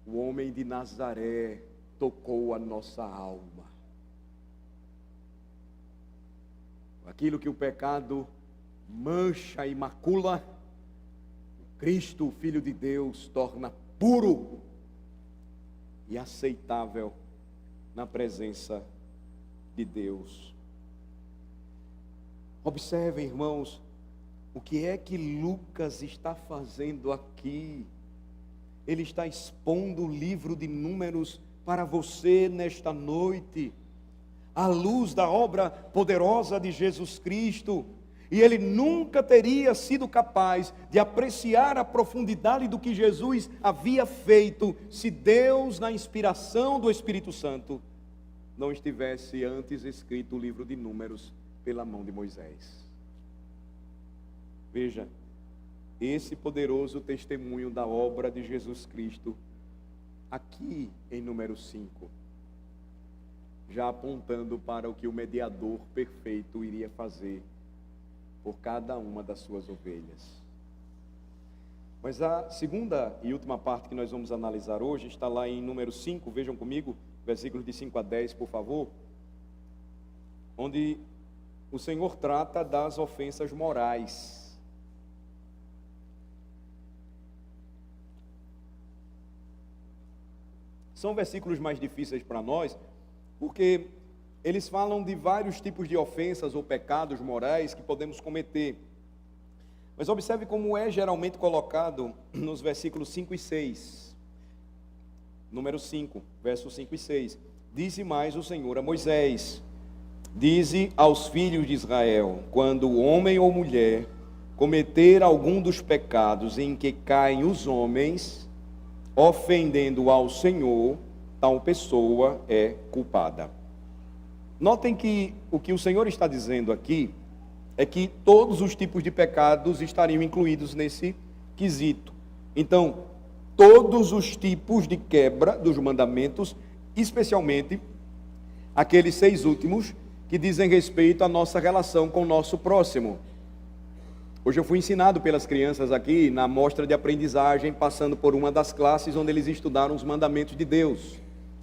o homem de Nazaré tocou a nossa alma. Aquilo que o pecado mancha e macula, Cristo, o Filho de Deus, torna puro e aceitável na presença de Deus. Observem, irmãos, o que é que Lucas está fazendo aqui. Ele está expondo o livro de Números para você nesta noite, à luz da obra poderosa de Jesus Cristo. E ele nunca teria sido capaz de apreciar a profundidade do que Jesus havia feito se Deus, na inspiração do Espírito Santo, não estivesse antes escrito o livro de Números pela mão de Moisés. Veja, esse poderoso testemunho da obra de Jesus Cristo, aqui em número 5, já apontando para o que o mediador perfeito iria fazer por cada uma das suas ovelhas. Mas a segunda e última parte que nós vamos analisar hoje está lá em número 5, vejam comigo, versículos de 5 a 10, por favor, onde o Senhor trata das ofensas morais. São versículos mais difíceis para nós, porque eles falam de vários tipos de ofensas ou pecados morais que podemos cometer. Mas observe como é geralmente colocado nos versículos 5 e 6. Número 5, versos 5 e 6. Dize mais o Senhor a Moisés: dize aos filhos de Israel, quando o homem ou mulher cometer algum dos pecados em que caem os homens, ofendendo ao Senhor, tal pessoa é culpada. Notem que o que o Senhor está dizendo aqui é que todos os tipos de pecados estariam incluídos nesse quesito. Então, todos os tipos de quebra dos mandamentos, especialmente aqueles 6 últimos que dizem respeito à nossa relação com o nosso próximo. Hoje eu fui ensinado pelas crianças aqui na mostra de aprendizagem, passando por uma das classes onde eles estudaram os mandamentos de Deus.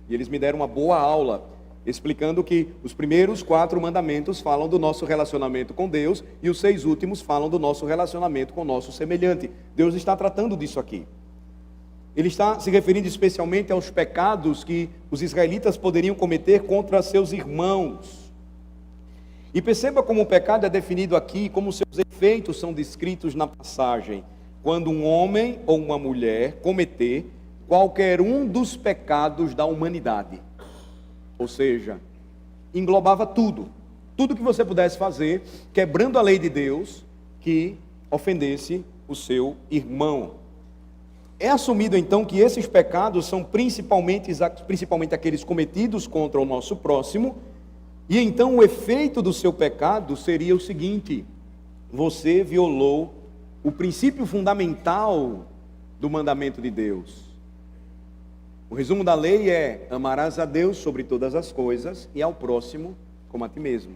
E eles me deram uma boa aula, explicando que os primeiros 4 mandamentos falam do nosso relacionamento com Deus e os 6 últimos falam do nosso relacionamento com o nosso semelhante. Deus está tratando disso aqui. Ele está se referindo especialmente aos pecados que os israelitas poderiam cometer contra seus irmãos. E perceba como o pecado é definido aqui, como seus efeitos são descritos na passagem. quando um homem ou uma mulher cometer qualquer um dos pecados da humanidade. Ou seja, englobava tudo. Tudo que você pudesse fazer, quebrando a lei de Deus, que ofendesse o seu irmão. É assumido então que esses pecados são principalmente aqueles cometidos contra o nosso próximo, e então o efeito do seu pecado seria o seguinte: você violou o princípio fundamental do mandamento de Deus. O resumo da lei é: amarás a Deus sobre todas as coisas e ao próximo como a ti mesmo.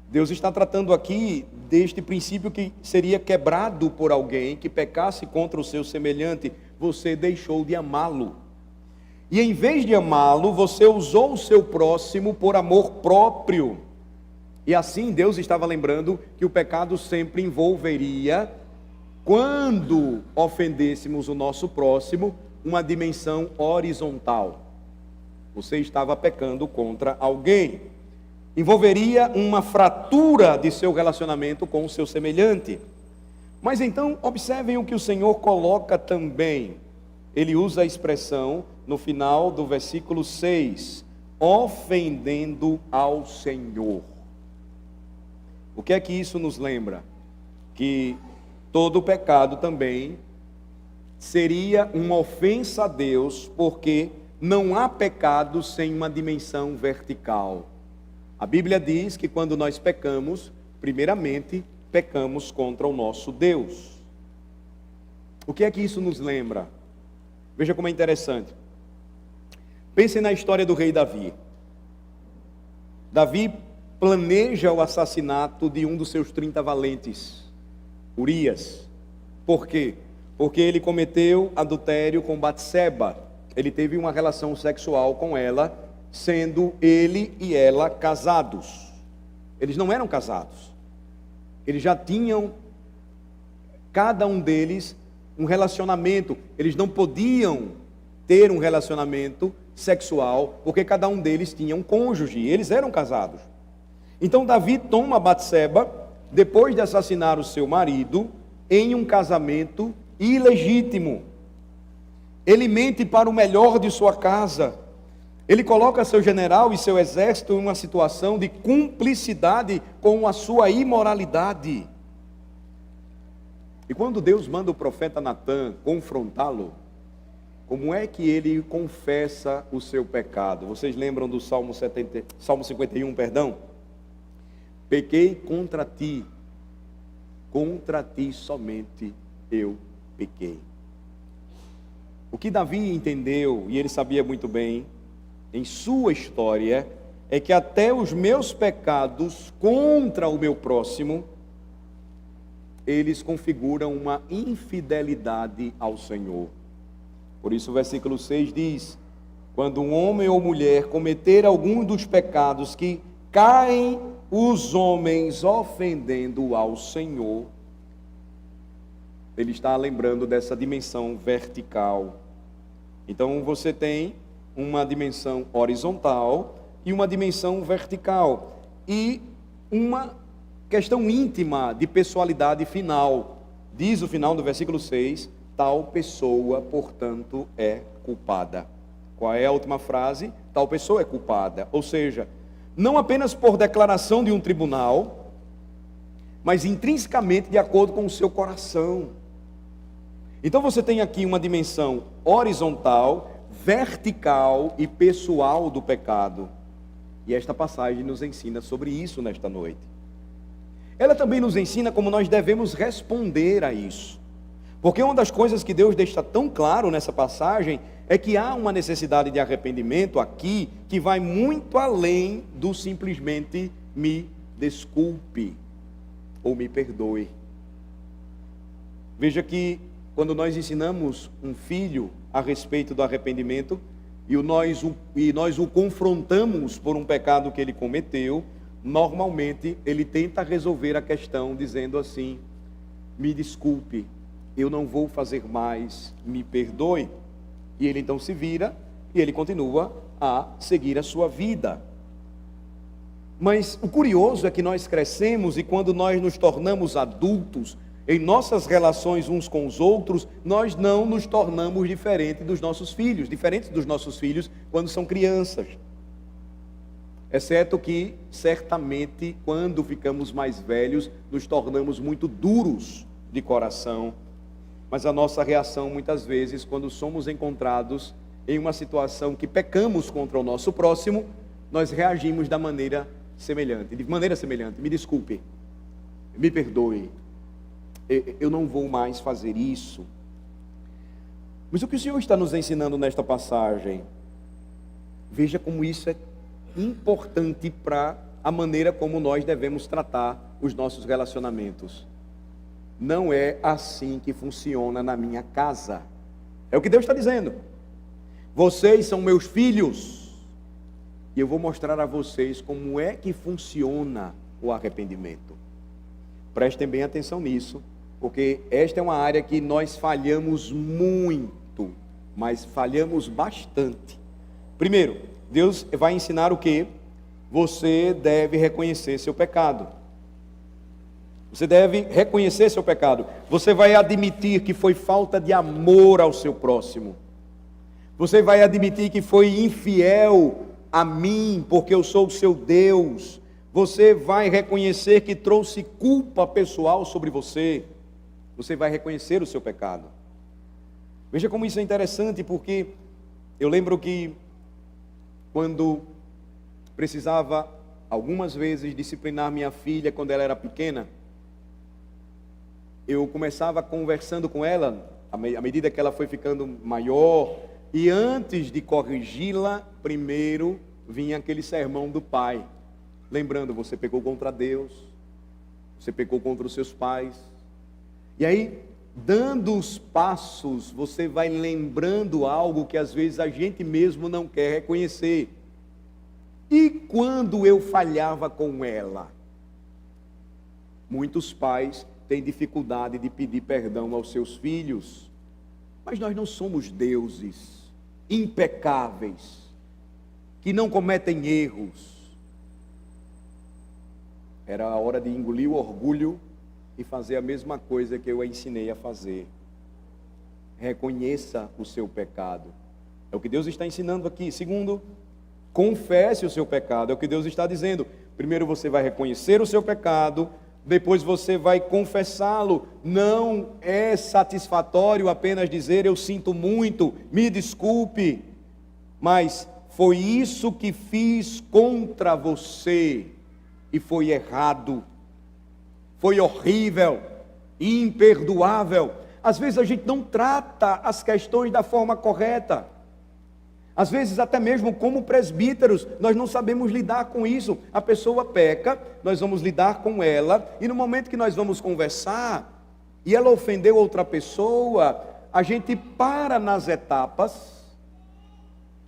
Deus está tratando aqui deste princípio que seria quebrado por alguém que pecasse contra o seu semelhante. Você deixou de amá-lo. E em vez de amá-lo, você usou o seu próximo por amor próprio. E assim Deus estava lembrando que o pecado sempre envolveria, quando ofendêssemos o nosso próximo, uma dimensão horizontal. Você estava pecando contra alguém. Envolveria uma fratura de seu relacionamento com o seu semelhante. Mas então, observem o que o Senhor coloca também. Ele usa a expressão no final do versículo 6, ofendendo ao Senhor. O que é que isso nos lembra? Que todo pecado também seria uma ofensa a Deus, porque não há pecado sem uma dimensão vertical. A Bíblia diz que quando nós pecamos, primeiramente, pecamos contra o nosso Deus. O que é que isso nos lembra? Veja como é interessante. Pensem na história do rei Davi. Davi planeja o assassinato de um dos seus 30 valentes, Urias. Por quê? Porque ele cometeu adultério com Batseba. Ele teve uma relação sexual com ela, sendo ele e ela casados. Eles não eram casados. Eles já tinham, cada um deles, um relacionamento. Eles não podiam ter um relacionamento sexual, porque cada um deles tinha um cônjuge. Eles eram casados. Então Davi toma Batseba, depois de assassinar o seu marido, em um casamento ilegítimo. Ele mente para o melhor de sua casa. Ele coloca seu general e seu exército em uma situação de cumplicidade com a sua imoralidade. E quando Deus manda o profeta Natã confrontá-lo, como é que ele confessa o seu pecado? Vocês lembram do Salmo 51, perdão? Pequei contra ti somente eu pequei. O que Davi entendeu, e ele sabia muito bem, em sua história, é que até os meus pecados contra o meu próximo, eles configuram uma infidelidade ao Senhor. Por isso o versículo 6 diz: quando um homem ou mulher cometer algum dos pecados que caem os homens ofendendo ao Senhor, ele está lembrando dessa dimensão vertical. Então você tem uma dimensão horizontal e uma dimensão vertical, e uma questão íntima de pessoalidade final. Diz o final do versículo 6, tal pessoa, portanto, é culpada. Qual é a última frase? Tal pessoa é culpada. Ou seja, não apenas por declaração de um tribunal, mas intrinsecamente de acordo com o seu coração. Então você tem aqui uma dimensão horizontal, vertical e pessoal do pecado. E esta passagem nos ensina sobre isso nesta noite. Ela também nos ensina como nós devemos responder a isso. Porque uma das coisas que Deus deixa tão claro nessa passagem é que há uma necessidade de arrependimento aqui que vai muito além do simplesmente me desculpe ou me perdoe. Veja que quando nós ensinamos um filho a respeito do arrependimento e nós o confrontamos por um pecado que ele cometeu, normalmente ele tenta resolver a questão dizendo assim: me desculpe, eu não vou fazer mais, me perdoe. E ele então se vira e ele continua a seguir a sua vida. Mas o curioso é que nós crescemos e quando nós nos tornamos adultos em nossas relações uns com os outros, nós não nos tornamos diferentes dos nossos filhos quando são crianças. Exceto que, certamente, quando ficamos mais velhos, nos tornamos muito duros de coração. Mas a nossa reação, muitas vezes, quando somos encontrados em uma situação que pecamos contra o nosso próximo, nós reagimos de maneira semelhante. Me desculpe, me perdoe, eu não vou mais fazer isso. Mas o que o Senhor está nos ensinando nesta passagem, veja como isso é importante para a maneira como nós devemos tratar os nossos relacionamentos. Não é assim que funciona na minha casa. É o que Deus está dizendo. Vocês são meus filhos, e eu vou mostrar a vocês como é que funciona o arrependimento. Prestem bem atenção nisso, porque esta é uma área que nós falhamos muito, mas falhamos bastante. Primeiro, Deus vai ensinar o quê? Você deve reconhecer seu pecado. Você deve reconhecer seu pecado. Você vai admitir que foi falta de amor ao seu próximo. Você vai admitir que foi infiel a mim, porque eu sou o seu Deus. Você vai reconhecer que trouxe culpa pessoal sobre você. Você vai reconhecer o seu pecado. Veja como isso é interessante, porque eu lembro que quando precisava algumas vezes disciplinar minha filha quando ela era pequena, eu começava conversando com ela, à medida que ela foi ficando maior, e antes de corrigi-la, primeiro vinha aquele sermão do pai. Lembrando, você pecou contra Deus, você pecou contra os seus pais. E aí, dando os passos, você vai lembrando algo que às vezes a gente mesmo não quer reconhecer. E quando eu falhava com ela? Muitos pais têm dificuldade de pedir perdão aos seus filhos. Mas nós não somos deuses impecáveis, que não cometem erros. Era a hora de engolir o orgulho e fazer a mesma coisa que eu a ensinei a fazer. Reconheça o seu pecado. É o que Deus está ensinando aqui. Segundo, confesse o seu pecado. É o que Deus está dizendo. Primeiro você vai reconhecer o seu pecado, depois você vai confessá-lo. Não é satisfatório apenas dizer eu sinto muito, me desculpe, mas foi isso que fiz contra você e foi errado, foi horrível, imperdoável. Às vezes a gente não trata as questões da forma correta. Às vezes até mesmo como presbíteros, nós não sabemos lidar com isso. A pessoa peca, nós vamos lidar com ela, e no momento que nós vamos conversar, e ela ofendeu outra pessoa, a gente para nas etapas,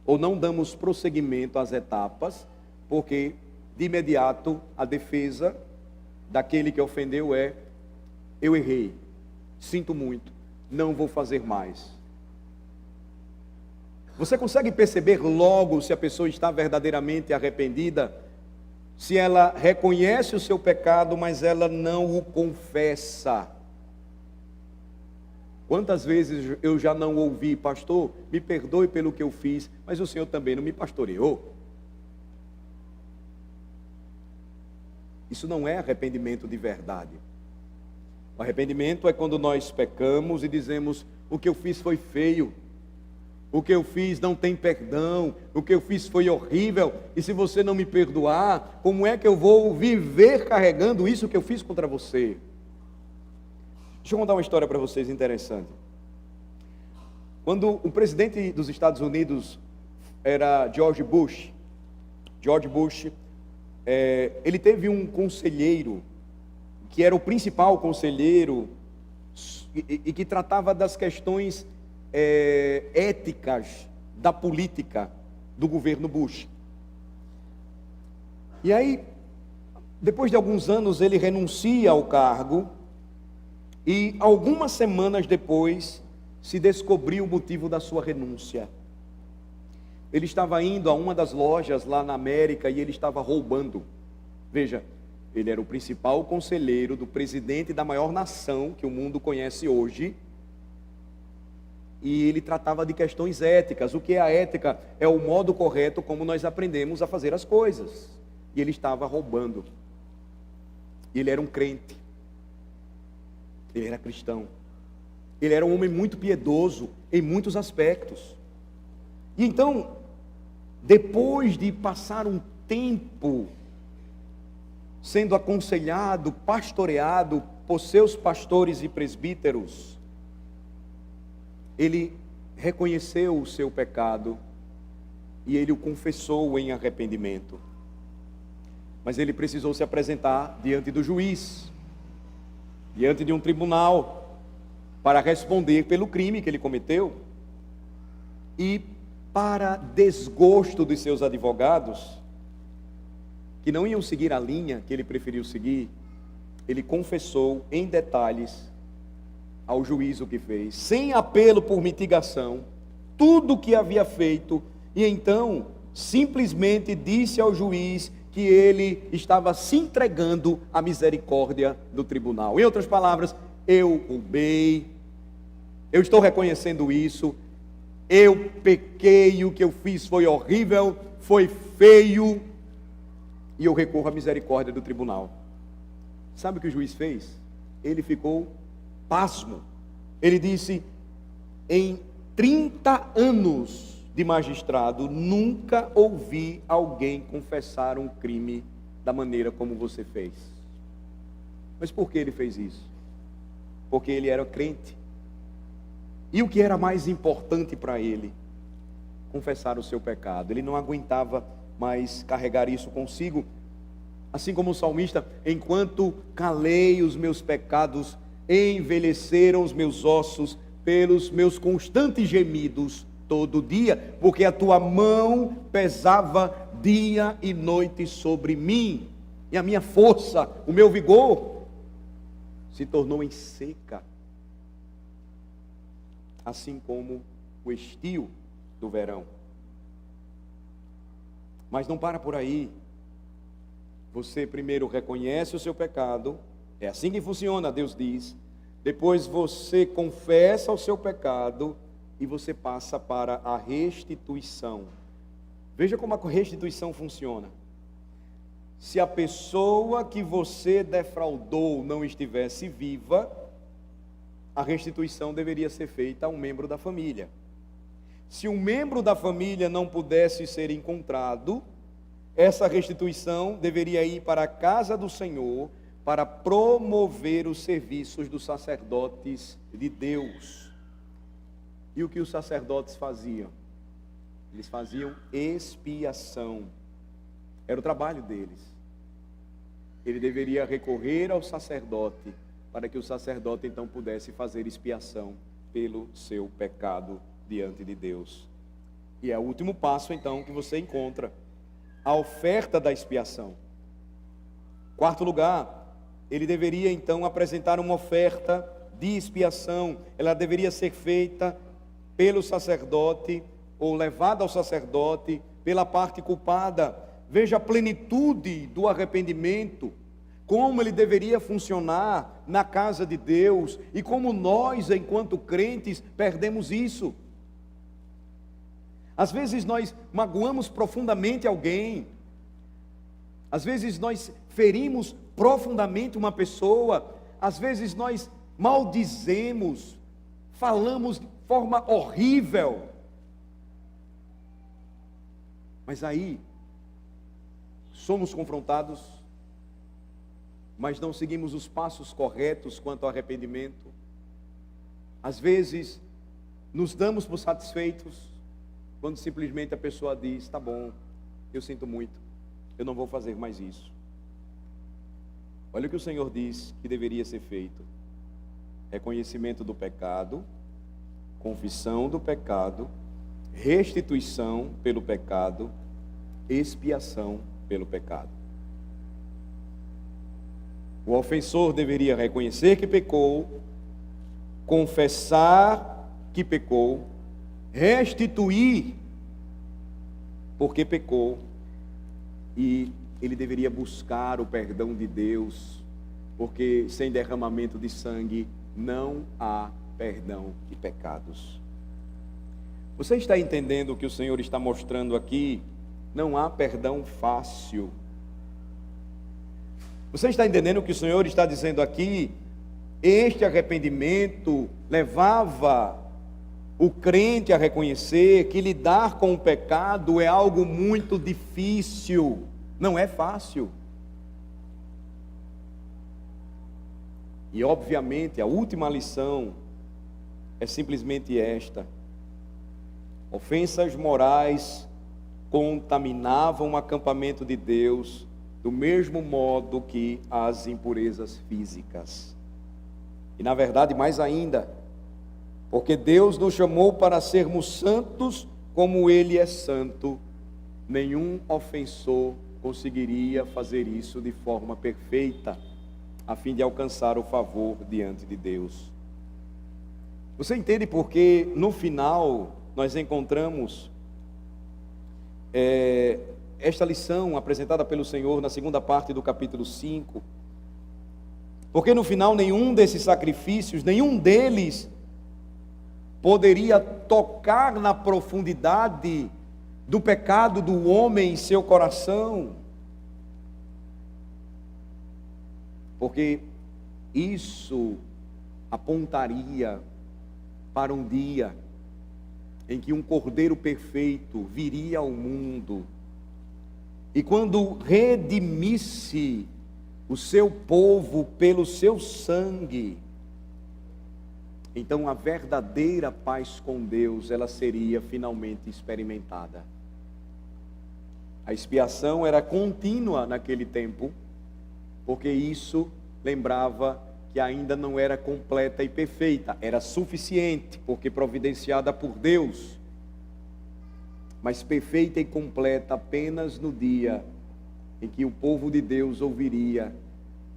ou não damos prosseguimento às etapas, porque de imediato a defesa daquele que ofendeu é: eu errei, sinto muito, não vou fazer mais. Você consegue perceber logo se a pessoa está verdadeiramente arrependida? Se ela reconhece o seu pecado, mas ela não o confessa. Quantas vezes eu já não ouvi: pastor, me perdoe pelo que eu fiz, mas o senhor também não me pastoreou. Isso não é arrependimento de verdade. O arrependimento é quando nós pecamos e dizemos: o que eu fiz foi feio, o que eu fiz não tem perdão, o que eu fiz foi horrível, e se você não me perdoar, como é que eu vou viver carregando isso que eu fiz contra você? Deixa eu contar uma história para vocês interessante. Quando o presidente dos Estados Unidos era George Bush, ele teve um conselheiro, que era o principal conselheiro, e que tratava das questões éticas da política do governo Bush. E aí, depois de alguns anos, ele renuncia ao cargo, e algumas semanas depois se descobriu o motivo da sua renúncia. Ele estava indo a uma das lojas lá na América e ele estava roubando. Veja, Ele era o principal conselheiro do presidente da maior nação que o mundo conhece hoje. E ele tratava de questões éticas. O que é a ética? É o modo correto como nós aprendemos a fazer as coisas. E ele estava roubando. E ele era um crente. Ele era cristão. Ele era um homem muito piedoso em muitos aspectos. E então, depois de passar um tempo sendo aconselhado, pastoreado por seus pastores e presbíteros, ele reconheceu o seu pecado e ele o confessou em arrependimento. Mas ele precisou se apresentar diante do juiz, diante de um tribunal, para responder pelo crime que ele cometeu. E para desgosto dos seus advogados, que não iam seguir a linha que ele preferiu seguir, ele confessou em detalhes ao juiz o que fez, sem apelo por mitigação, tudo o que havia feito, e então simplesmente disse ao juiz que ele estava se entregando à misericórdia do tribunal. Em outras palavras, eu roubei, eu estou reconhecendo isso, eu pequei, o que eu fiz foi horrível, foi feio, e eu recorro à misericórdia do tribunal. Sabe o que o juiz fez? Ele ficou pasmo. Ele disse: em 30 anos de magistrado, nunca ouvi alguém confessar um crime da maneira como você fez. Mas por que ele fez isso? Porque ele era crente. E o que era mais importante para ele? Confessar o seu pecado. Ele não aguentava mais carregar isso consigo. Assim como o salmista: enquanto calei os meus pecados, envelheceram os meus ossos pelos meus constantes gemidos todo dia, porque a tua mão pesava dia e noite sobre mim, e a minha força, o meu vigor, se tornou em seca, assim como o estio do verão. Mas não para por aí. Você primeiro reconhece o seu pecado, é assim que funciona, Deus diz. Depois você confessa o seu pecado e você passa para a restituição. Veja como a restituição funciona. Se a pessoa que você defraudou não estivesse viva, a restituição deveria ser feita a um membro da família. Se um membro da família não pudesse ser encontrado, essa restituição deveria ir para a casa do Senhor para promover os serviços dos sacerdotes de Deus. E o que os sacerdotes faziam? Eles faziam expiação. Era o trabalho deles. Ele deveria recorrer ao sacerdote para que o sacerdote então pudesse fazer expiação pelo seu pecado diante de Deus. E é o último passo então que você encontra: a oferta da expiação. Quarto lugar, ele deveria então apresentar uma oferta de expiação. Ela deveria ser feita pelo sacerdote, ou levada ao sacerdote, pela parte culpada. Veja a plenitude do arrependimento, como ele deveria funcionar na casa de Deus, e como nós, enquanto crentes, perdemos isso. Às vezes nós magoamos profundamente alguém, às vezes nós ferimos profundamente uma pessoa, às vezes nós maldizemos, falamos de forma horrível. Mas aí, somos confrontados, mas não seguimos os passos corretos quanto ao arrependimento. Às vezes, nos damos por satisfeitos, quando simplesmente a pessoa diz: tá bom, eu sinto muito, eu não vou fazer mais isso. Olha o que o Senhor diz que deveria ser feito: reconhecimento do pecado, confissão do pecado, restituição pelo pecado, expiação pelo pecado. O ofensor deveria reconhecer que pecou, confessar que pecou, restituir porque pecou e ele deveria buscar o perdão de Deus, porque sem derramamento de sangue não há perdão de pecados. Você está entendendo o que o Senhor está mostrando aqui? Não há perdão fácil. Você está entendendo o que o Senhor está dizendo aqui? Este arrependimento levava o crente a reconhecer que lidar com o pecado é algo muito difícil, não é fácil. E obviamente a última lição é simplesmente esta: ofensas morais contaminavam o acampamento de Deus do mesmo modo que as impurezas físicas. E na verdade mais ainda, porque Deus nos chamou para sermos santos como Ele é santo, nenhum ofensor conseguiria fazer isso de forma perfeita, a fim de alcançar o favor diante de Deus. Você entende porque no final nós encontramos esta lição apresentada pelo Senhor na segunda parte do capítulo 5? Porque no final nenhum desses sacrifícios, nenhum deles poderia tocar na profundidade do pecado do homem em seu coração, porque isso apontaria para um dia em que um Cordeiro perfeito viria ao mundo, e quando redimisse o seu povo pelo seu sangue, então a verdadeira paz com Deus, ela seria finalmente experimentada. A expiação era contínua naquele tempo, porque isso lembrava que ainda não era completa e perfeita, era suficiente, porque providenciada por Deus, mas perfeita e completa apenas no dia em que o povo de Deus ouviria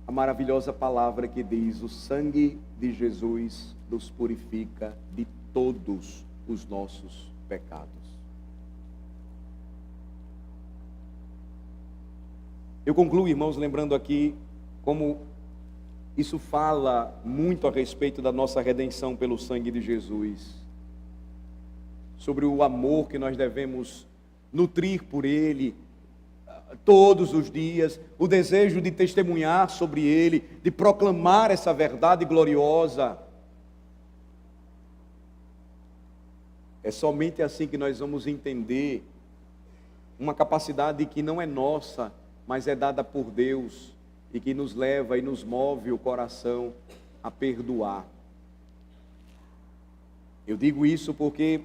a maravilhosa palavra que diz: o sangue de Jesus nos purifica de todos os nossos pecados. Eu concluo, irmãos, lembrando aqui como isso fala muito a respeito da nossa redenção pelo sangue de Jesus, sobre o amor que nós devemos nutrir por Ele todos os dias, o desejo de testemunhar sobre Ele, de proclamar essa verdade gloriosa. É somente assim que nós vamos entender uma capacidade que não é nossa, mas é dada por Deus, e que nos leva e nos move o coração a perdoar. Eu digo isso porque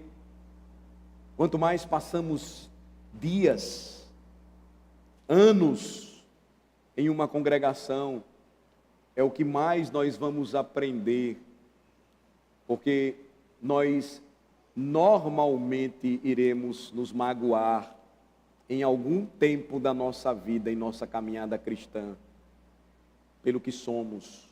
quanto mais passamos dias, anos em uma congregação, é o que mais nós vamos aprender, porque nós normalmente iremos nos magoar em algum tempo da nossa vida, em nossa caminhada cristã, pelo que somos,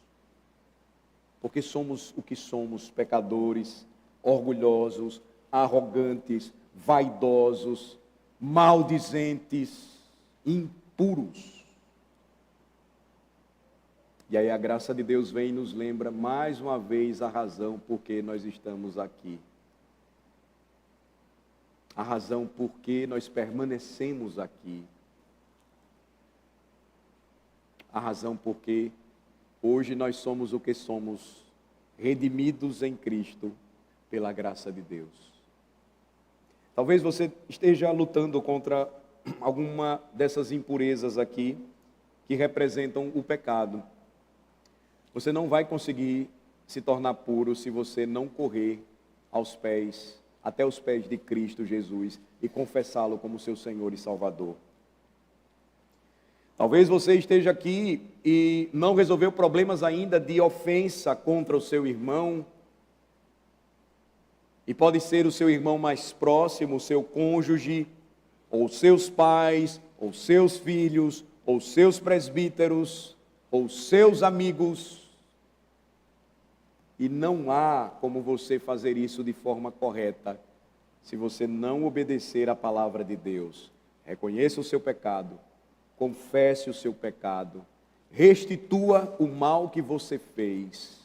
porque somos o que somos: pecadores, orgulhosos, arrogantes, vaidosos, maldizentes, impuros. E aí a graça de Deus vem e nos lembra mais uma vez a razão por que nós estamos aqui. A razão por que nós permanecemos aqui. A razão por que hoje nós somos o que somos, redimidos em Cristo pela graça de Deus. Talvez você esteja lutando contra alguma dessas impurezas aqui, que representam o pecado. Você não vai conseguir se tornar puro se você não correr aos pés, até os pés de Cristo Jesus, e confessá-lo como seu Senhor e Salvador. Talvez você esteja aqui e não resolveu problemas ainda de ofensa contra o seu irmão, e pode ser o seu irmão mais próximo, o seu cônjuge, ou seus pais, ou seus filhos, ou seus presbíteros, ou seus amigos. E não há como você fazer isso de forma correta, se você não obedecer à palavra de Deus. Reconheça o seu pecado, confesse o seu pecado, restitua o mal que você fez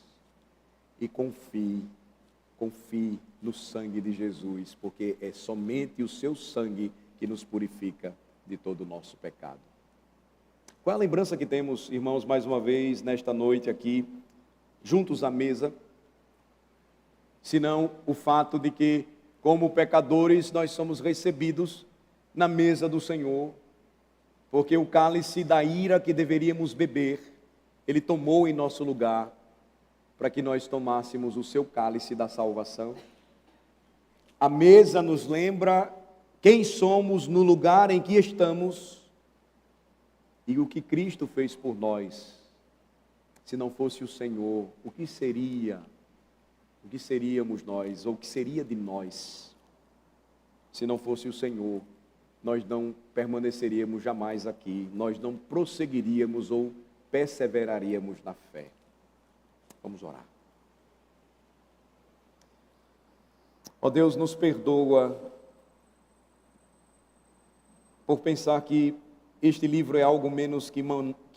e confie no sangue de Jesus, porque é somente o seu sangue que nos purifica de todo o nosso pecado. Qual é a lembrança que temos, irmãos, mais uma vez, nesta noite aqui, juntos à mesa, senão o fato de que, como pecadores, nós somos recebidos na mesa do Senhor, porque o cálice da ira que deveríamos beber, Ele tomou em nosso lugar, para que nós tomássemos o seu cálice da salvação. A mesa nos lembra quem somos no lugar em que estamos e o que Cristo fez por nós. Se não fosse o Senhor, o que seríamos nós, ou o que seria de nós? Se não fosse o Senhor, nós não permaneceríamos jamais aqui, nós não prosseguiríamos ou perseveraríamos na fé. Vamos orar. Ó Deus, nos perdoa por pensar que este livro é algo menos que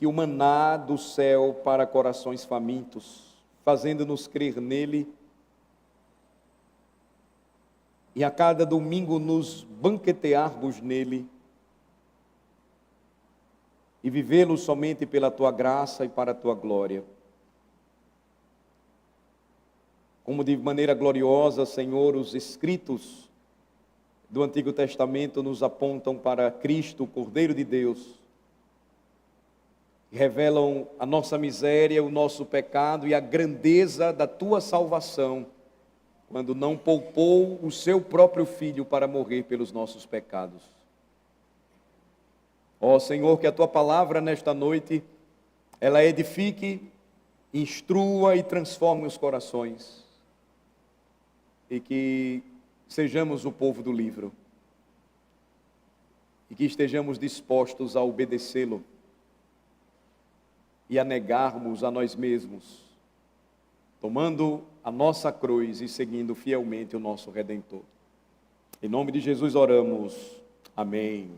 o maná do céu para corações famintos, fazendo-nos crer nele e a cada domingo nos banquetearmos nele e vivê-lo somente pela tua graça e para a tua glória. Como de maneira gloriosa, Senhor, os escritos do Antigo Testamento nos apontam para Cristo, o Cordeiro de Deus, e revelam a nossa miséria, o nosso pecado e a grandeza da tua salvação, quando não poupou o seu próprio Filho para morrer pelos nossos pecados. Ó Senhor, que a tua palavra nesta noite, ela edifique, instrua e transforme os corações, e que sejamos o povo do livro, e que estejamos dispostos a obedecê-lo, e a negarmos a nós mesmos, tomando a nossa cruz e seguindo fielmente o nosso Redentor. Em nome de Jesus oramos. Amém.